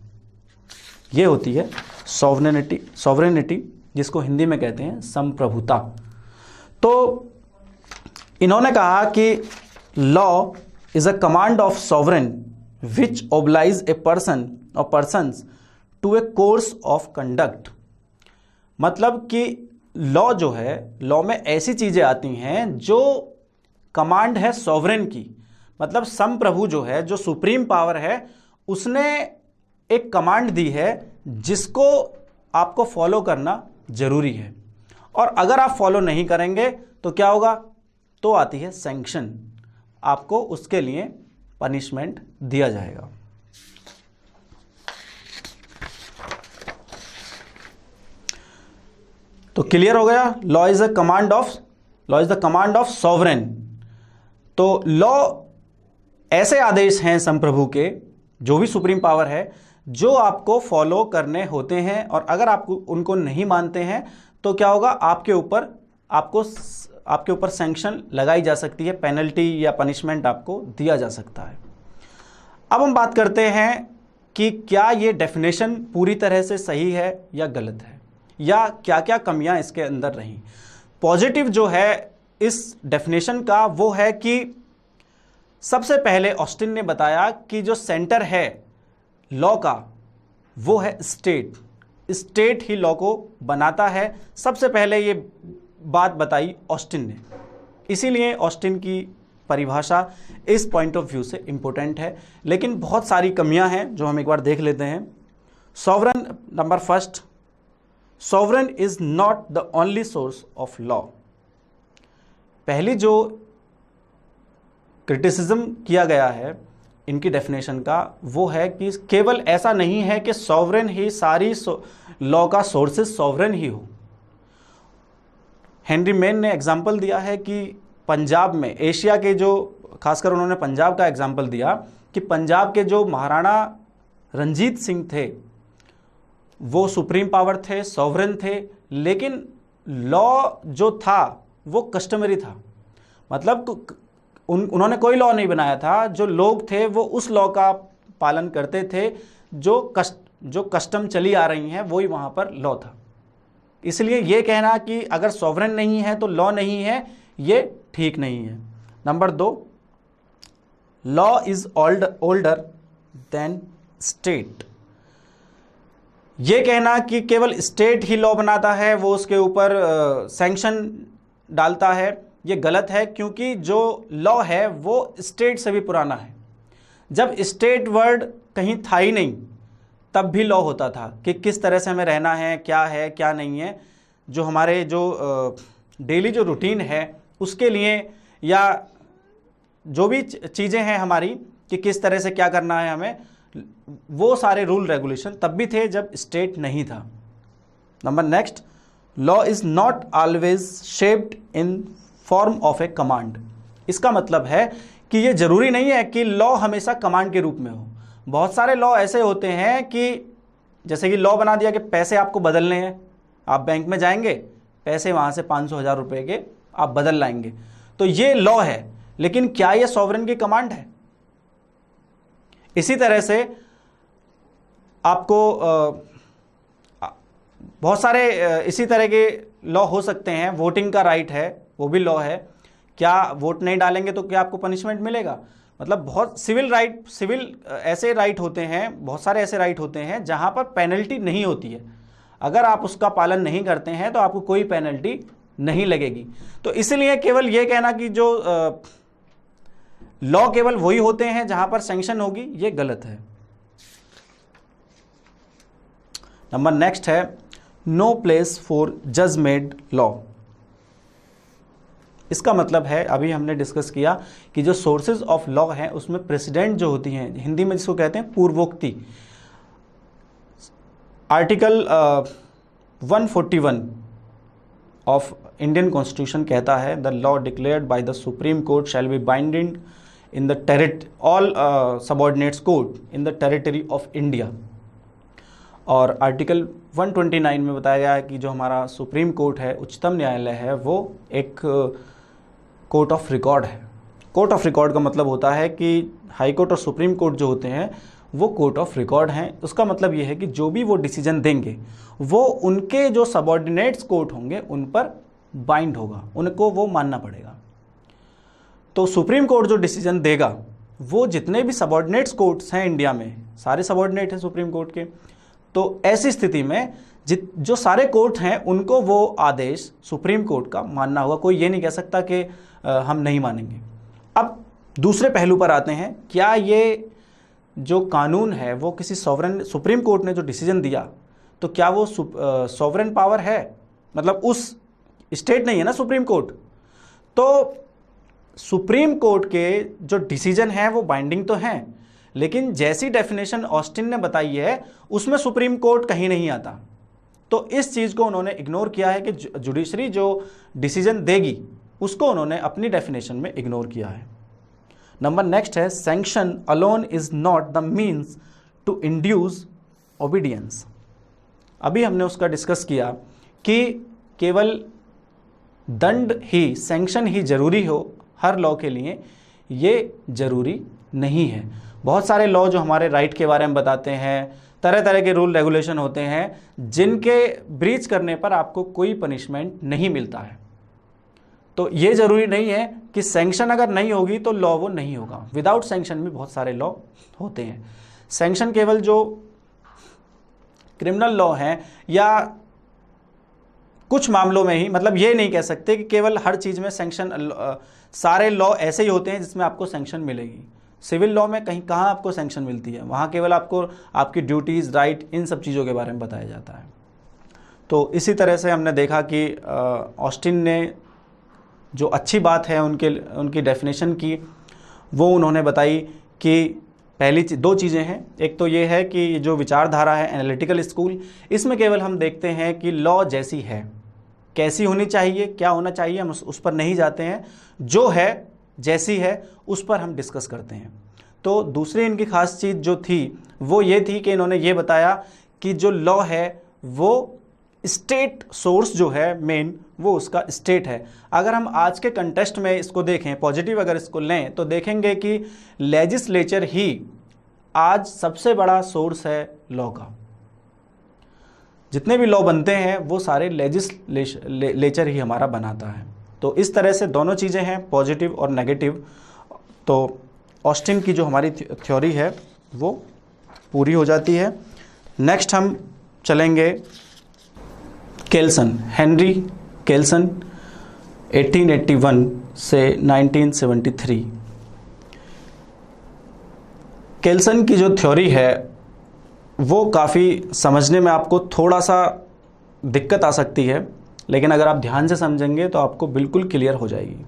ये होती है सॉवरेनिटी, जिसको हिंदी में कहते हैं संप्रभुता। तो इन्होंने कहा कि law is a command of sovereign which obliges a person और persons to a course of conduct. मतलब कि लॉ जो है, लॉ में ऐसी चीजें आती हैं जो कमांड है सॉवरेन की, मतलब संप्रभु जो है, जो सुप्रीम पावर है, उसने एक कमांड दी है जिसको आपको फॉलो करना जरूरी है, और अगर आप फॉलो नहीं करेंगे तो क्या होगा? तो आती है सैंक्शन, आपको उसके लिए पनिशमेंट दिया जाएगा। तो क्लियर हो गया, law is the command of sovereign. तो लॉ ऐसे आदेश हैं संप्रभु के, जो भी सुप्रीम पावर है, जो आपको फॉलो करने होते हैं, और अगर आप उनको नहीं मानते हैं तो क्या होगा? आपके ऊपर सैंक्शन लगाई जा सकती है, पेनल्टी या पनिशमेंट आपको दिया जा सकता है। अब हम बात करते हैं कि क्या ये डेफिनेशन पूरी तरह से सही है या गलत है, या क्या क्या कमियां इसके अंदर रहीं। पॉजिटिव जो है इस डेफिनेशन का वो है कि सबसे पहले ऑस्टिन ने बताया कि जो सेंटर है लॉ का वो है स्टेट। स्टेट ही लॉ को बनाता है। सबसे पहले ये बात बताई ऑस्टिन ने, इसीलिए ऑस्टिन की परिभाषा इस पॉइंट ऑफ व्यू से इंपॉर्टेंट है। लेकिन बहुत सारी कमियां हैं जो हम एक बार देख लेते हैं। Sovereign, number first, sovereign is not the only source of law. पहली जो क्रिटिसिज्म किया गया है इनकी डेफिनेशन का, वो है कि केवल ऐसा नहीं है कि सॉवरेन ही सारी लॉ का सोर्सेस सॉवरेन ही हो। हेनरी मेन ने एग्जाम्पल दिया है कि पंजाब में, एशिया के जो, खासकर उन्होंने पंजाब का एग्जाम्पल दिया कि पंजाब के जो महाराणा रंजीत सिंह थे वो सुप्रीम पावर थे, सॉवरेन थे, लेकिन लॉ जो था वो कस्टमरी था। मतलब उन्होंने कोई लॉ नहीं बनाया था, जो लोग थे वो उस लॉ का पालन करते थे, जो कस्टम चली आ रही हैं वही वहाँ पर लॉ था। इसलिए ये कहना कि अगर सॉवरेन नहीं है तो लॉ नहीं है, ये ठीक नहीं है। Number 2, law is older than state. ये कहना कि केवल स्टेट ही लॉ बनाता है, वो उसके ऊपर सैंक्शन डालता है, ये गलत है, क्योंकि जो लॉ है वो स्टेट से भी पुराना है। जब स्टेट वर्ड कहीं था ही नहीं तब भी लॉ होता था कि किस तरह से हमें रहना है क्या नहीं है। जो हमारे जो डेली जो रूटीन है उसके लिए, या जो भी चीज़ें हैं हमारी कि किस तरह से क्या करना है हमें, वो सारे रूल रेगुलेशन तब भी थे जब स्टेट नहीं था। Number next, law is not always shaped in form of A command. इसका मतलब है कि ये जरूरी नहीं है कि लॉ हमेशा कमांड के रूप में हो। बहुत सारे लॉ ऐसे होते हैं कि जैसे कि लॉ बना दिया कि पैसे आपको बदलने हैं, आप बैंक में जाएंगे, पैसे वहाँ से 500,000 रुपये के आप बदल लाएंगे, तो ये लॉ है, लेकिन क्या ये सॉवरेन की कमांड है? इसी तरह से आपको बहुत सारे इसी तरह के लॉ हो सकते हैं। वोटिंग का राइट है, वो भी लॉ है, क्या वोट नहीं डालेंगे तो क्या आपको पनिशमेंट मिलेगा? मतलब बहुत सिविल ऐसे राइट होते हैं, बहुत सारे ऐसे राइट होते हैं जहां पर पेनल्टी नहीं होती है। अगर आप उसका पालन नहीं करते हैं तो आपको कोई पेनल्टी नहीं लगेगी। तो इसलिए केवल ये कहना कि जो लॉ केवल वही होते हैं जहां पर सैंक्शन होगी, ये गलत है। नंबर नेक्स्ट है, नो प्लेस फॉर जज मेड लॉ। इसका मतलब है, अभी हमने डिस्कस किया कि जो सोर्सेज ऑफ लॉ हैं उसमें प्रेसिडेंट जो होती हैं, हिंदी में जिसको कहते हैं पूर्वोक्ति। आर्टिकल 141 ऑफ इंडियन कॉन्स्टिट्यूशन कहता है, the law declared by the supreme court shall be binding in the all subordinates court in the territory of India. और आर्टिकल 129 में बताया गया है कि जो हमारा सुप्रीम कोर्ट है, उच्चतम न्यायालय है, वो एक कोर्ट ऑफ रिकॉर्ड है। कोर्ट ऑफ रिकॉर्ड का मतलब होता है कि हाई कोर्ट और सुप्रीम कोर्ट जो होते हैं वो कोर्ट ऑफ रिकॉर्ड हैं। उसका मतलब ये है कि जो भी वो डिसीजन देंगे वो उनके जो सबऑर्डिनेट्स कोर्ट होंगे उन पर बाइंड होगा, उनको वो मानना पड़ेगा। तो सुप्रीम कोर्ट जो डिसीजन देगा वो जितने भी सबऑर्डिनेट्स कोर्ट्स हैं इंडिया में, सारे सबऑर्डिनेट हैं सुप्रीम कोर्ट के, तो ऐसी स्थिति में जो सारे कोर्ट हैं उनको वो आदेश सुप्रीम कोर्ट का मानना होगा। कोई ये नहीं कह सकता कि हम नहीं मानेंगे। अब दूसरे पहलू पर आते हैं, क्या ये जो कानून है वो किसी सॉवरेन, सुप्रीम कोर्ट ने जो डिसीजन दिया तो क्या वो सॉवरेन पावर है? मतलब उस स्टेट नहीं है ना सुप्रीम कोर्ट, तो सुप्रीम कोर्ट के जो डिसीजन है वो बाइंडिंग तो हैं, लेकिन जैसी डेफिनेशन ऑस्टिन ने बताई है उसमें सुप्रीम कोर्ट कहीं नहीं आता। तो इस चीज़ को उन्होंने इग्नोर किया है कि जुडिशरी जो डिसीजन देगी उसको उन्होंने अपनी डेफिनेशन में इग्नोर किया है। नंबर नेक्स्ट है, sanction alone is not the means to induce obedience. अभी हमने उसका डिस्कस किया कि केवल दंड ही, सैंक्शन ही जरूरी हो हर लॉ के लिए, ये जरूरी नहीं है। बहुत सारे लॉ जो हमारे राइट के बारे में बताते हैं, तरह तरह के रूल रेगुलेशन होते हैं जिनके ब्रीच करने पर आपको कोई पनिशमेंट नहीं मिलता है। तो ये ज़रूरी नहीं है कि सैंक्शन अगर नहीं होगी तो लॉ वो नहीं होगा। विदाउट सैंक्शन भी बहुत सारे लॉ होते हैं। सैंक्शन केवल जो क्रिमिनल लॉ हैं, या कुछ मामलों में ही, मतलब ये नहीं कह सकते कि केवल हर चीज़ में सैंक्शन, सारे लॉ ऐसे ही होते हैं जिसमें आपको सैंक्शन मिलेगी। सिविल लॉ में कहीं कहाँ आपको सैंक्शन मिलती है, वहाँ केवल आपको आपकी ड्यूटीज़, राइट, इन सब चीज़ों के बारे में बताया जाता है। तो इसी तरह से हमने देखा कि ऑस्टिन ने जो अच्छी बात है उनकी डेफिनेशन की, वो उन्होंने बताई कि पहली दो चीज़ें हैं। एक तो ये है कि जो विचारधारा है एनालिटिकल स्कूल, इसमें केवल हम देखते हैं कि लॉ जैसी है, कैसी होनी चाहिए, क्या होना चाहिए, हम उस पर नहीं जाते हैं, जो है जैसी है उस पर हम डिस्कस करते हैं। तो दूसरी इनकी खास चीज़ जो थी वो ये थी कि इन्होंने ये बताया कि जो लॉ है वो स्टेट सोर्स जो है मेन, वो उसका स्टेट है। अगर हम आज के कंटेस्ट में इसको देखें, पॉजिटिव अगर इसको लें, तो देखेंगे कि लेजिस्लेचर ही आज सबसे बड़ा सोर्स है लॉ का। जितने भी लॉ बनते हैं वो सारे लेजिस्लेचर ही हमारा बनाता है। तो इस तरह से दोनों चीज़ें हैं, पॉजिटिव और नेगेटिव। तो ऑस्टिन की जो हमारी थ्योरी है वो पूरी हो जाती है। नेक्स्ट हम चलेंगे केल्सन, हेनरी केल्सन 1881 से 1973। केल्सन की जो थ्योरी है वो काफ़ी समझने में आपको थोड़ा सा दिक्कत आ सकती है, लेकिन अगर आप ध्यान से समझेंगे तो आपको बिल्कुल क्लियर हो जाएगी।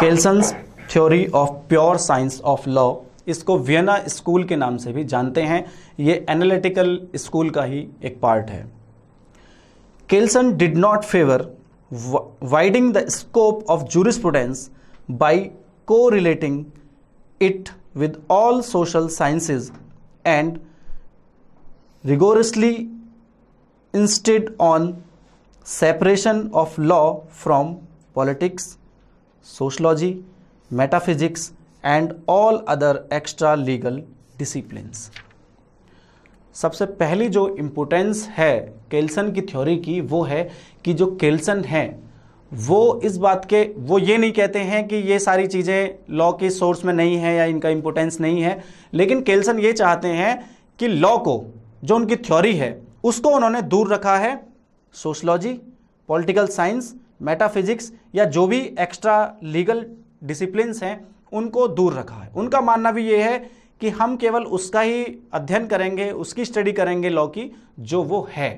Kelsen's theory of pure science of law, इसको वियना स्कूल के नाम से भी जानते हैं। ये एनालिटिकल स्कूल का ही एक पार्ट है। Kelsen did not favour widening the scope of jurisprudence by correlating it with all social sciences and rigorously insisted on separation of law from politics, sociology, metaphysics and all other extra legal disciplines। सबसे पहली जो importance है Kelsen की theory की वो है कि जो केल्सन है वो इस बात के, वो ये नहीं कहते हैं कि ये सारी चीज़ें लॉ के सोर्स में नहीं है या इनका इम्पोर्टेंस नहीं है, लेकिन केल्सन ये चाहते हैं कि लॉ को, जो उनकी थ्योरी है उसको उन्होंने दूर रखा है सोशलॉजी, पॉलिटिकल साइंस, मेटाफिजिक्स या जो भी एक्स्ट्रा लीगल डिसिप्लिन्स हैं उनको दूर रखा है। उनका मानना भी ये है कि हम केवल उसका ही अध्ययन करेंगे, उसकी स्टडी करेंगे लॉ की जो वो है।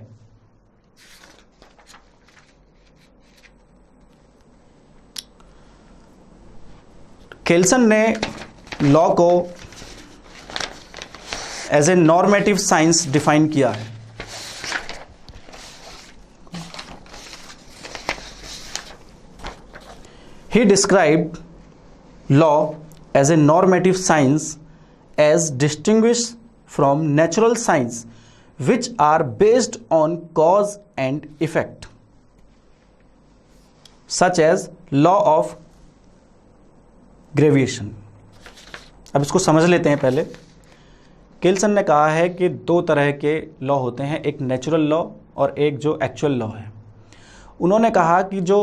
केल्सन ने लॉ को as a normative science define किया है। He described law as a normative science as distinguished from natural science which are based on cause and effect such as law of gravitation। अब इसको समझ लेते हैं। पहले केल्सन ने कहा है कि दो तरह के लॉ होते हैं, एक नेचुरल लॉ और एक जो एक्चुअल लॉ है। उन्होंने कहा कि जो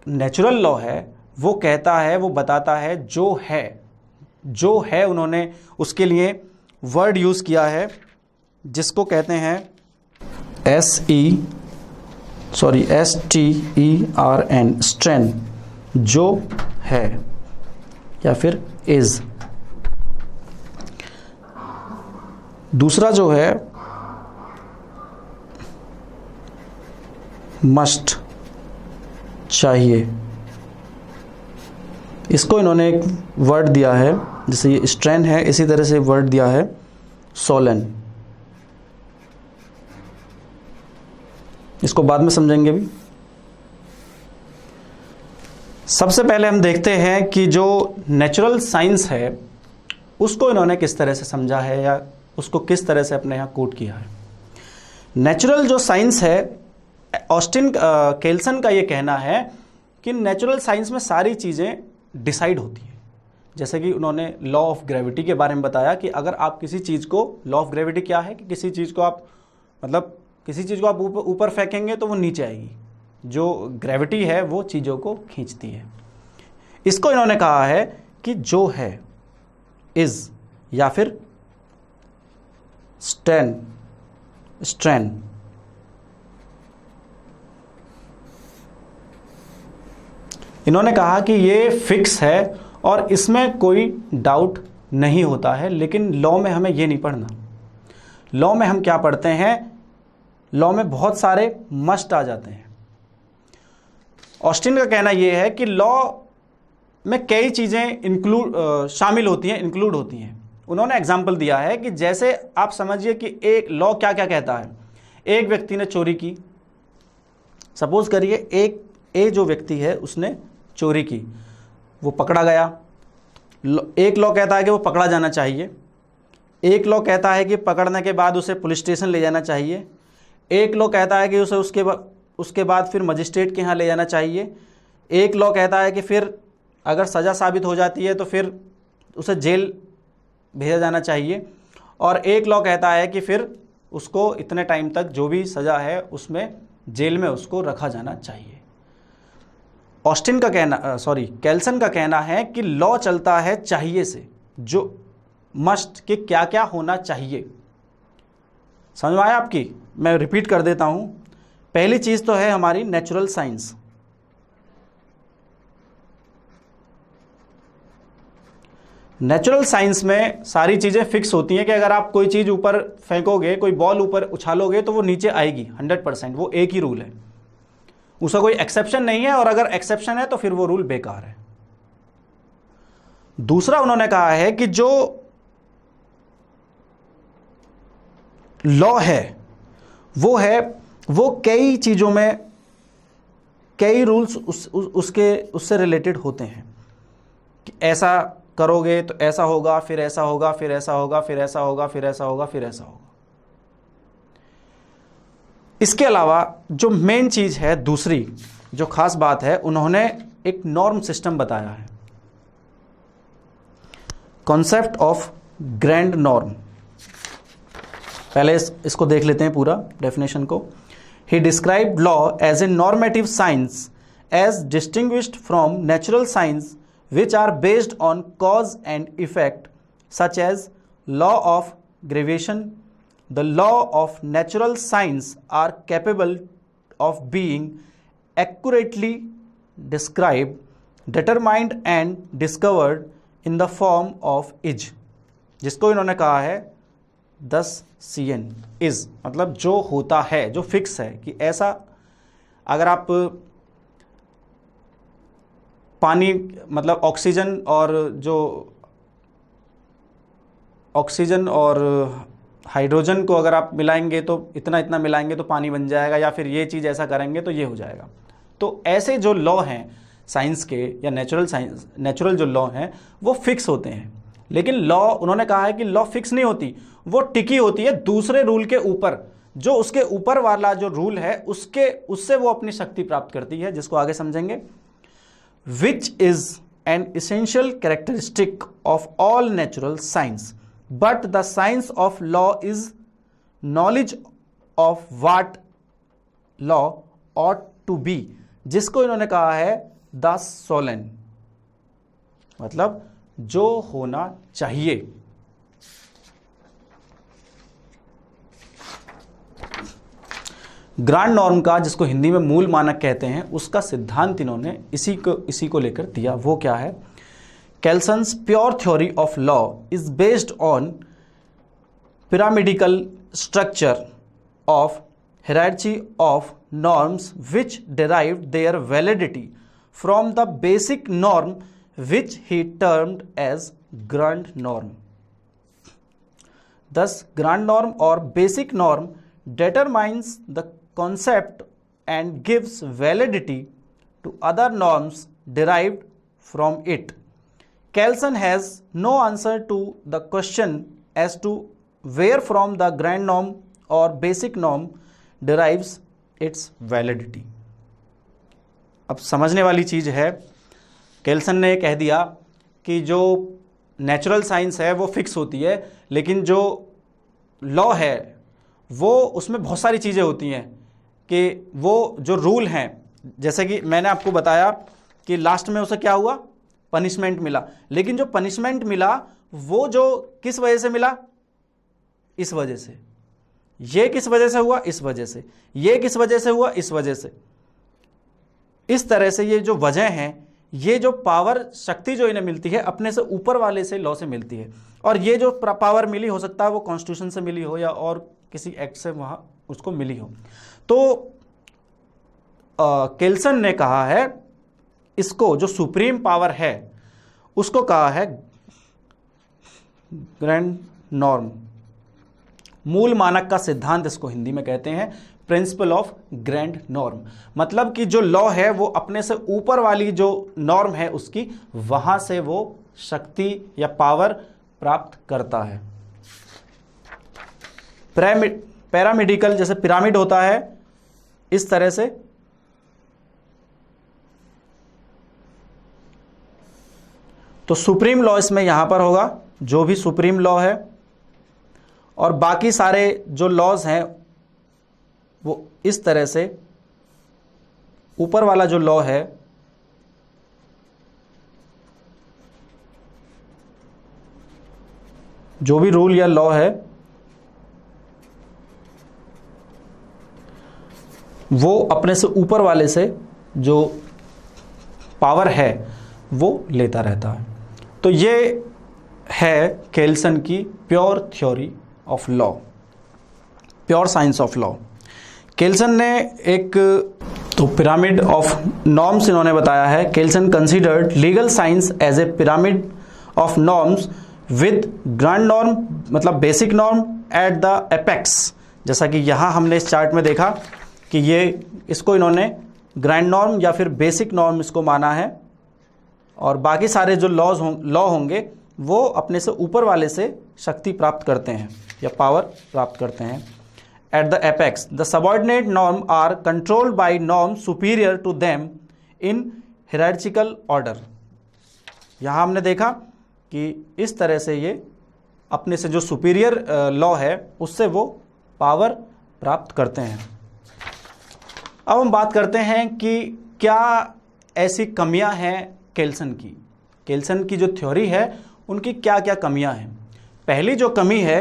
नेचुरल लॉ है वो कहता है, वो बताता है जो है उन्होंने उसके लिए वर्ड यूज़ किया है जिसको कहते हैं STERN, स्ट्रेन, जो है या फिर इज। दूसरा जो है मस्ट, चाहिए। इसको इन्होंने एक वर्ड दिया है, जैसे ये स्ट्रेन है इसी तरह से वर्ड दिया है सोलन। इसको बाद में समझेंगे भी। सबसे पहले हम देखते हैं कि जो नेचुरल साइंस है उसको इन्होंने किस तरह से समझा है या उसको किस तरह से अपने यहाँ कोट किया है। नेचुरल जो साइंस है, केल्सन का ये कहना है कि नेचुरल साइंस में सारी चीज़ें डिसाइड होती है। जैसे कि उन्होंने लॉ ऑफ ग्रेविटी के बारे में बताया कि अगर आप किसी चीज़ को, लॉ ऑफ ग्रेविटी क्या है कि किसी चीज़ को आप, मतलब किसी चीज़ को आप ऊपर फेंकेंगे तो वो नीचे आएगी। जो ग्रेविटी है वो चीज़ों को खींचती है। इसको इन्होंने कहा है कि जो है इज या फिर स्ट्रेन। इन्होंने कहा कि ये फिक्स है और इसमें कोई डाउट नहीं होता है, लेकिन लॉ में हमें ये नहीं पढ़ना। लॉ में हम क्या पढ़ते हैं, लॉ में बहुत सारे मस्ट आ जाते हैं। ऑस्टिन का कहना यह है कि लॉ में कई चीज़ें शामिल होती हैं, इंक्लूड होती हैं। उन्होंने एग्जाम्पल दिया है कि जैसे आप समझिए कि एक लॉ क्या क्या कहता है। एक व्यक्ति ने चोरी की, सपोज करिए एक जो व्यक्ति है उसने चोरी की, वो पकड़ा गया। एक लॉ कहता है कि वो पकड़ा जाना चाहिए, एक लॉ कहता है कि पकड़ने के बाद उसे पुलिस स्टेशन ले जाना चाहिए, एक लॉ कहता है कि उसे उसके बाद फिर मजिस्ट्रेट के यहाँ ले जाना चाहिए, एक लॉ कहता है कि फिर अगर सज़ा साबित हो जाती है तो फिर उसे जेल भेजा जाना चाहिए, और एक लॉ कहता है कि फिर उसको इतने टाइम तक जो भी सज़ा है उसमें जेल में उसको रखा जाना चाहिए। ऑस्टिन का कहना केल्सन का कहना है कि लॉ चलता है चाहिए से, जो मस्ट कि क्या क्या होना चाहिए। समझ में आया आपकी? मैं रिपीट कर देता हूं। पहली चीज तो है हमारी नेचुरल साइंस। नेचुरल साइंस में सारी चीजें फिक्स होती हैं कि अगर आप कोई चीज ऊपर फेंकोगे, कोई बॉल ऊपर उछालोगे तो वो नीचे आएगी 100%। वो एक ही रूल है, उसका कोई एक्सेप्शन नहीं है, और अगर एक्सेप्शन है तो फिर वो रूल बेकार है। दूसरा उन्होंने कहा है कि जो लॉ है वो कई चीजों में कई रूल्स उससे रिलेटेड होते हैं कि ऐसा करोगे तो ऐसा होगा, फिर ऐसा होगा, फिर ऐसा होगा, फिर ऐसा होगा, फिर ऐसा होगा, फिर ऐसा होगा। इसके अलावा जो मेन चीज है, दूसरी जो खास बात है, उन्होंने एक नॉर्म सिस्टम बताया है, कॉन्सेप्ट ऑफ ग्रैंड नॉर्म। पहले इसको देख लेते हैं पूरा डेफिनेशन को। He described law as a normative science as distinguished from natural science which are based on cause and effect, such as law of gravitation. The law of natural science are capable of being accurately described, determined and discovered in the form of is, जिसको इन्होंने कहा है 10 CN is, मतलब जो होता है, जो fix है कि ऐसा। अगर आप पानी मतलब ऑक्सीजन और हाइड्रोजन को अगर आप मिलाएंगे तो इतना मिलाएंगे तो पानी बन जाएगा, या फिर ये चीज़ ऐसा करेंगे तो ये हो जाएगा। तो ऐसे जो लॉ हैं साइंस के या नेचुरल जो लॉ हैं वो फिक्स होते हैं। लेकिन लॉ, उन्होंने कहा है कि लॉ फिक्स नहीं होती, वो टिकी होती है दूसरे रूल के ऊपर। जो उसके ऊपर वाला जो रूल है उससे वो अपनी शक्ति प्राप्त करती है, जिसको आगे समझेंगे। Which is an essential characteristic of all natural science, but the science of law is knowledge of what law ought to be, जिसको इन्होंने कहा है the solen, मतलब जो होना चाहिए। ग्रांड नॉर्म का, जिसको हिंदी में मूल मानक कहते हैं, उसका सिद्धांत इन्होंने इसी को लेकर दिया। वो क्या है? Kelsen's pure theory of law is based on pyramidical structure of hierarchy of norms which derived their validity from the basic norm which he termed as grand norm. Thus, grand norm or basic norm determines the concept and gives validity to other norms derived from it. Kelsen has no answer to the question as to where from the grand norm or basic norm derives its validity. अब समझने वाली चीज़ है, केल्सन ने कह दिया कि जो natural science है वो फिक्स होती है, लेकिन जो लॉ है वो उसमें बहुत सारी चीज़ें होती हैं कि वो जो रूल हैं, जैसे कि मैंने आपको बताया कि लास्ट में उसे क्या हुआ, पनिशमेंट मिला। लेकिन जो पनिशमेंट मिला वो जो किस वजह से मिला, इस वजह से, ये किस वजह से हुआ, इस वजह से, ये किस वजह से हुआ, इस वजह से। इस तरह से ये जो वजह हैं, ये जो पावर शक्ति जो इन्हें मिलती है अपने से ऊपर वाले से लॉ से मिलती है, और ये जो पावर मिली हो सकता है वो कॉन्स्टिट्यूशन से मिली हो या और किसी एक्ट से वहां उसको मिली हो। तो केल्सन ने कहा है इसको जो सुप्रीम पावर है उसको कहा है ग्रैंड नॉर्म, मूल मानक का सिद्धांत इसको हिंदी में कहते हैं, प्रिंसिपल ऑफ ग्रैंड नॉर्म। मतलब कि जो लॉ है वो अपने से ऊपर वाली जो नॉर्म है उसकी, वहां से वो शक्ति या पावर प्राप्त करता है। पैरामिडिकल, जैसे पिरामिड होता है इस तरह से, तो सुप्रीम लॉ इसमें यहां पर होगा, जो भी सुप्रीम लॉ है, और बाकी सारे जो लॉज हैं वो इस तरह से, ऊपर वाला जो लॉ है जो भी रूल या लॉ है वो अपने से ऊपर वाले से जो पावर है वो लेता रहता है। तो ये है केल्सन की pure theory of law, pure science of law. Kelsen ने एक तो पिरामिड ऑफ नॉर्म्स इन्होंने बताया है। Kelsen considered legal science as a pyramid of norms with grand norm, मतलब basic norm at the apex. जैसा कि यहाँ हमने इस चार्ट में देखा कि ये इसको इन्होंने ग्रैंड नॉर्म या फिर बेसिक नॉर्म इसको माना है, और बाकी सारे जो लॉ होंगे वो अपने से ऊपर वाले से शक्ति प्राप्त करते हैं या पावर प्राप्त करते हैं। At the apex the subordinate norm are controlled by norm superior to them in hierarchical order. यहाँ हमने देखा कि इस तरह से ये अपने से जो सुपीरियर लॉ है उससे वो पावर प्राप्त करते हैं। अब हम बात करते हैं कि क्या ऐसी कमियां हैं केल्सन की। केल्सन की जो थ्योरी है उनकी क्या क्या कमियां हैं। पहली जो कमी है,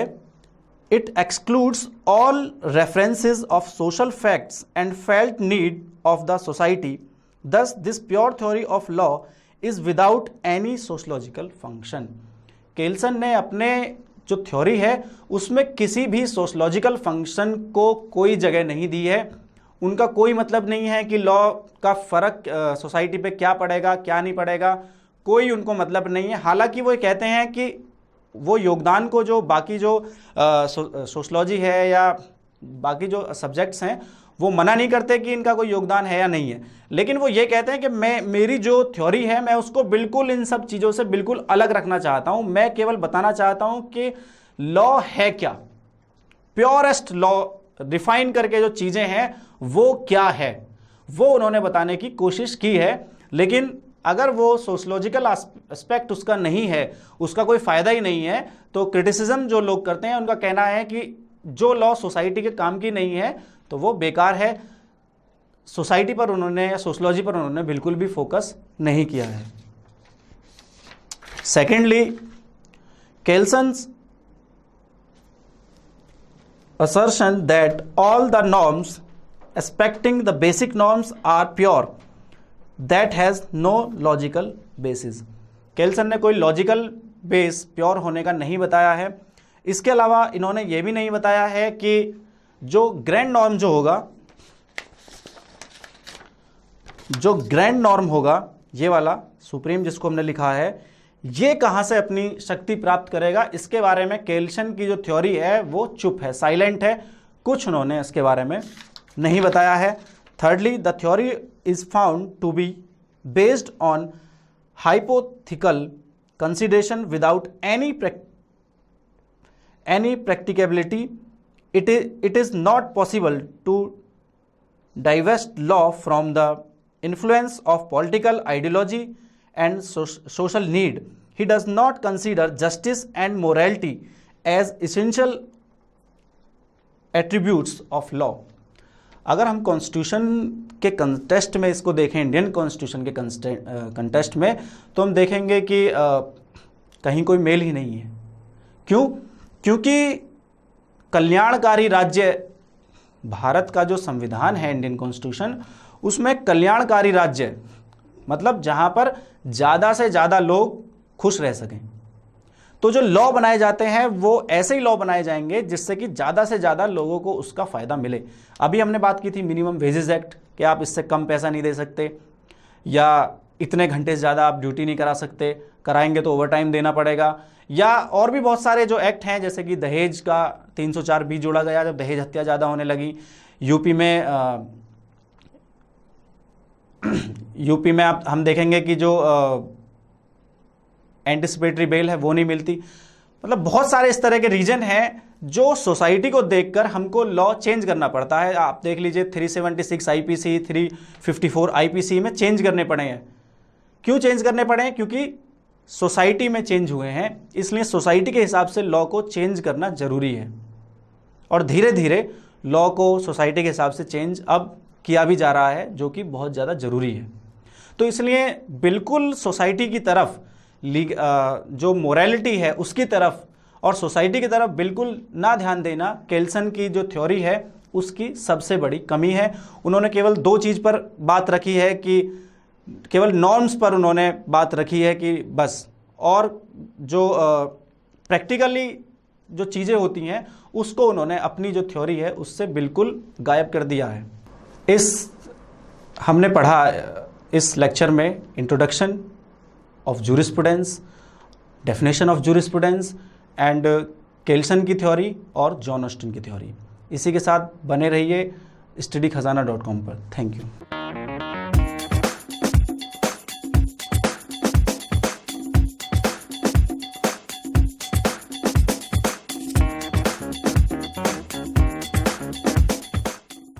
it excludes all references of social facts and felt need of the society, thus this pure theory of law is without any sociological function. Kelsen ने अपने जो थ्योरी है उसमें किसी भी सोशलॉजिकल फंक्शन को कोई जगह नहीं दी है। उनका कोई मतलब नहीं है कि लॉ का फ़र्क सोसाइटी पे क्या पड़ेगा क्या नहीं पड़ेगा, कोई उनको मतलब नहीं है। हालांकि वो कहते हैं कि वो योगदान को जो बाकी जो सोशलॉजी है या बाकी जो सब्जेक्ट्स हैं वो मना नहीं करते कि इनका कोई योगदान है या नहीं है, लेकिन वो ये कहते हैं कि मेरी जो थ्योरी है मैं उसको बिल्कुल इन सब चीज़ों से बिल्कुल अलग रखना चाहता हूँ। मैं केवल बताना चाहता हूँ कि लॉ है क्या, प्योरेस्ट लॉ डिफाइन करके जो चीज़ें हैं वो क्या है, वो उन्होंने बताने की कोशिश की है। लेकिन अगर वो सोशलॉजिकल एस्पेक्ट उसका नहीं है, उसका कोई फ़ायदा ही नहीं है, तो क्रिटिसिज्म जो लोग करते हैं उनका कहना है कि जो लॉ सोसाइटी के काम की नहीं है तो वो बेकार है। सोसाइटी पर उन्होंने या सोशलॉजी पर उन्होंने बिल्कुल भी फोकस नहीं किया है। Secondly, Kelsen's assertion that all the norms expecting the basic norms are pure, that has no logical basis। केल्सन ने कोई लॉजिकल बेस प्योर होने का नहीं बताया है। इसके अलावा इन्होंने ये भी नहीं बताया है कि जो ग्रैंड नॉर्म जो होगा, जो ग्रैंड नॉर्म होगा ये वाला सुप्रीम जिसको हमने लिखा है, ये कहां से अपनी शक्ति प्राप्त करेगा। इसके बारे में केल्सन की जो थ्योरी है वो चुप है, साइलेंट है, कुछ उन्होंने इसके बारे में नहीं बताया है। Thirdly, the theory is found to be based on hypothetical consideration without any practicability. It is not possible to divest law from the influence of political ideology and social need. He does not consider justice and morality as essential attributes of law। अगर हम constitution के contest में इसको देखें, Indian constitution के contest में, तो हम देखेंगे कि कहीं कोई मेल ही नहीं है। क्यों? क्योंकि कल्याणकारी राज्य, भारत का जो संविधान है इंडियन कॉन्स्टिट्यूशन, उसमें कल्याणकारी राज्य मतलब जहां पर ज़्यादा से ज़्यादा लोग खुश रह सकें। तो जो लॉ बनाए जाते हैं वो ऐसे ही लॉ बनाए जाएंगे जिससे कि ज़्यादा से ज़्यादा लोगों को उसका फ़ायदा मिले। अभी हमने बात की थी मिनिमम वेजेस एक्ट कि आप इससे कम पैसा नहीं दे सकते, या इतने घंटे से ज़्यादा आप ड्यूटी नहीं करा सकते, कराएंगे तो ओवर टाइम देना पड़ेगा, या और भी बहुत सारे जो एक्ट हैं जैसे कि दहेज का 304 भी जोड़ा गया जब दहेज हत्या ज़्यादा होने लगी। यूपी में आप हम देखेंगे कि जो एंटिसिपेटरी बेल है वो नहीं मिलती। मतलब बहुत सारे इस तरह के रीजन हैं जो सोसाइटी को देखकर हमको लॉ चेंज करना पड़ता है। आप देख लीजिए 376 आईपीसी, 354 आईपीसी में चेंज करने पड़े हैं। क्यों चेंज करने पड़े हैं? क्योंकि सोसाइटी में चेंज हुए हैं, इसलिए सोसाइटी के हिसाब से लॉ को चेंज करना जरूरी है। और धीरे धीरे लॉ को सोसाइटी के हिसाब से चेंज अब किया भी जा रहा है, जो कि बहुत ज़्यादा ज़रूरी है। तो इसलिए बिल्कुल सोसाइटी की तरफ जो मोरालिटी है उसकी तरफ और सोसाइटी की तरफ बिल्कुल ना ध्यान देना केल्सन की जो थ्योरी है उसकी सबसे बड़ी कमी है। उन्होंने केवल दो चीज़ पर बात रखी है कि केवल नॉर्म्स पर उन्होंने बात रखी है कि बस, और जो प्रैक्टिकली जो चीज़ें होती हैं उसको उन्होंने अपनी जो थ्योरी है उससे बिल्कुल गायब कर दिया है। हमने पढ़ा इस लेक्चर में introduction of jurisprudence, definition of jurisprudence and Kelsen की थ्योरी और जॉन ऑस्टिन की थ्योरी। इसी के साथ बने रहिए studykhazana.com पर। Thank you.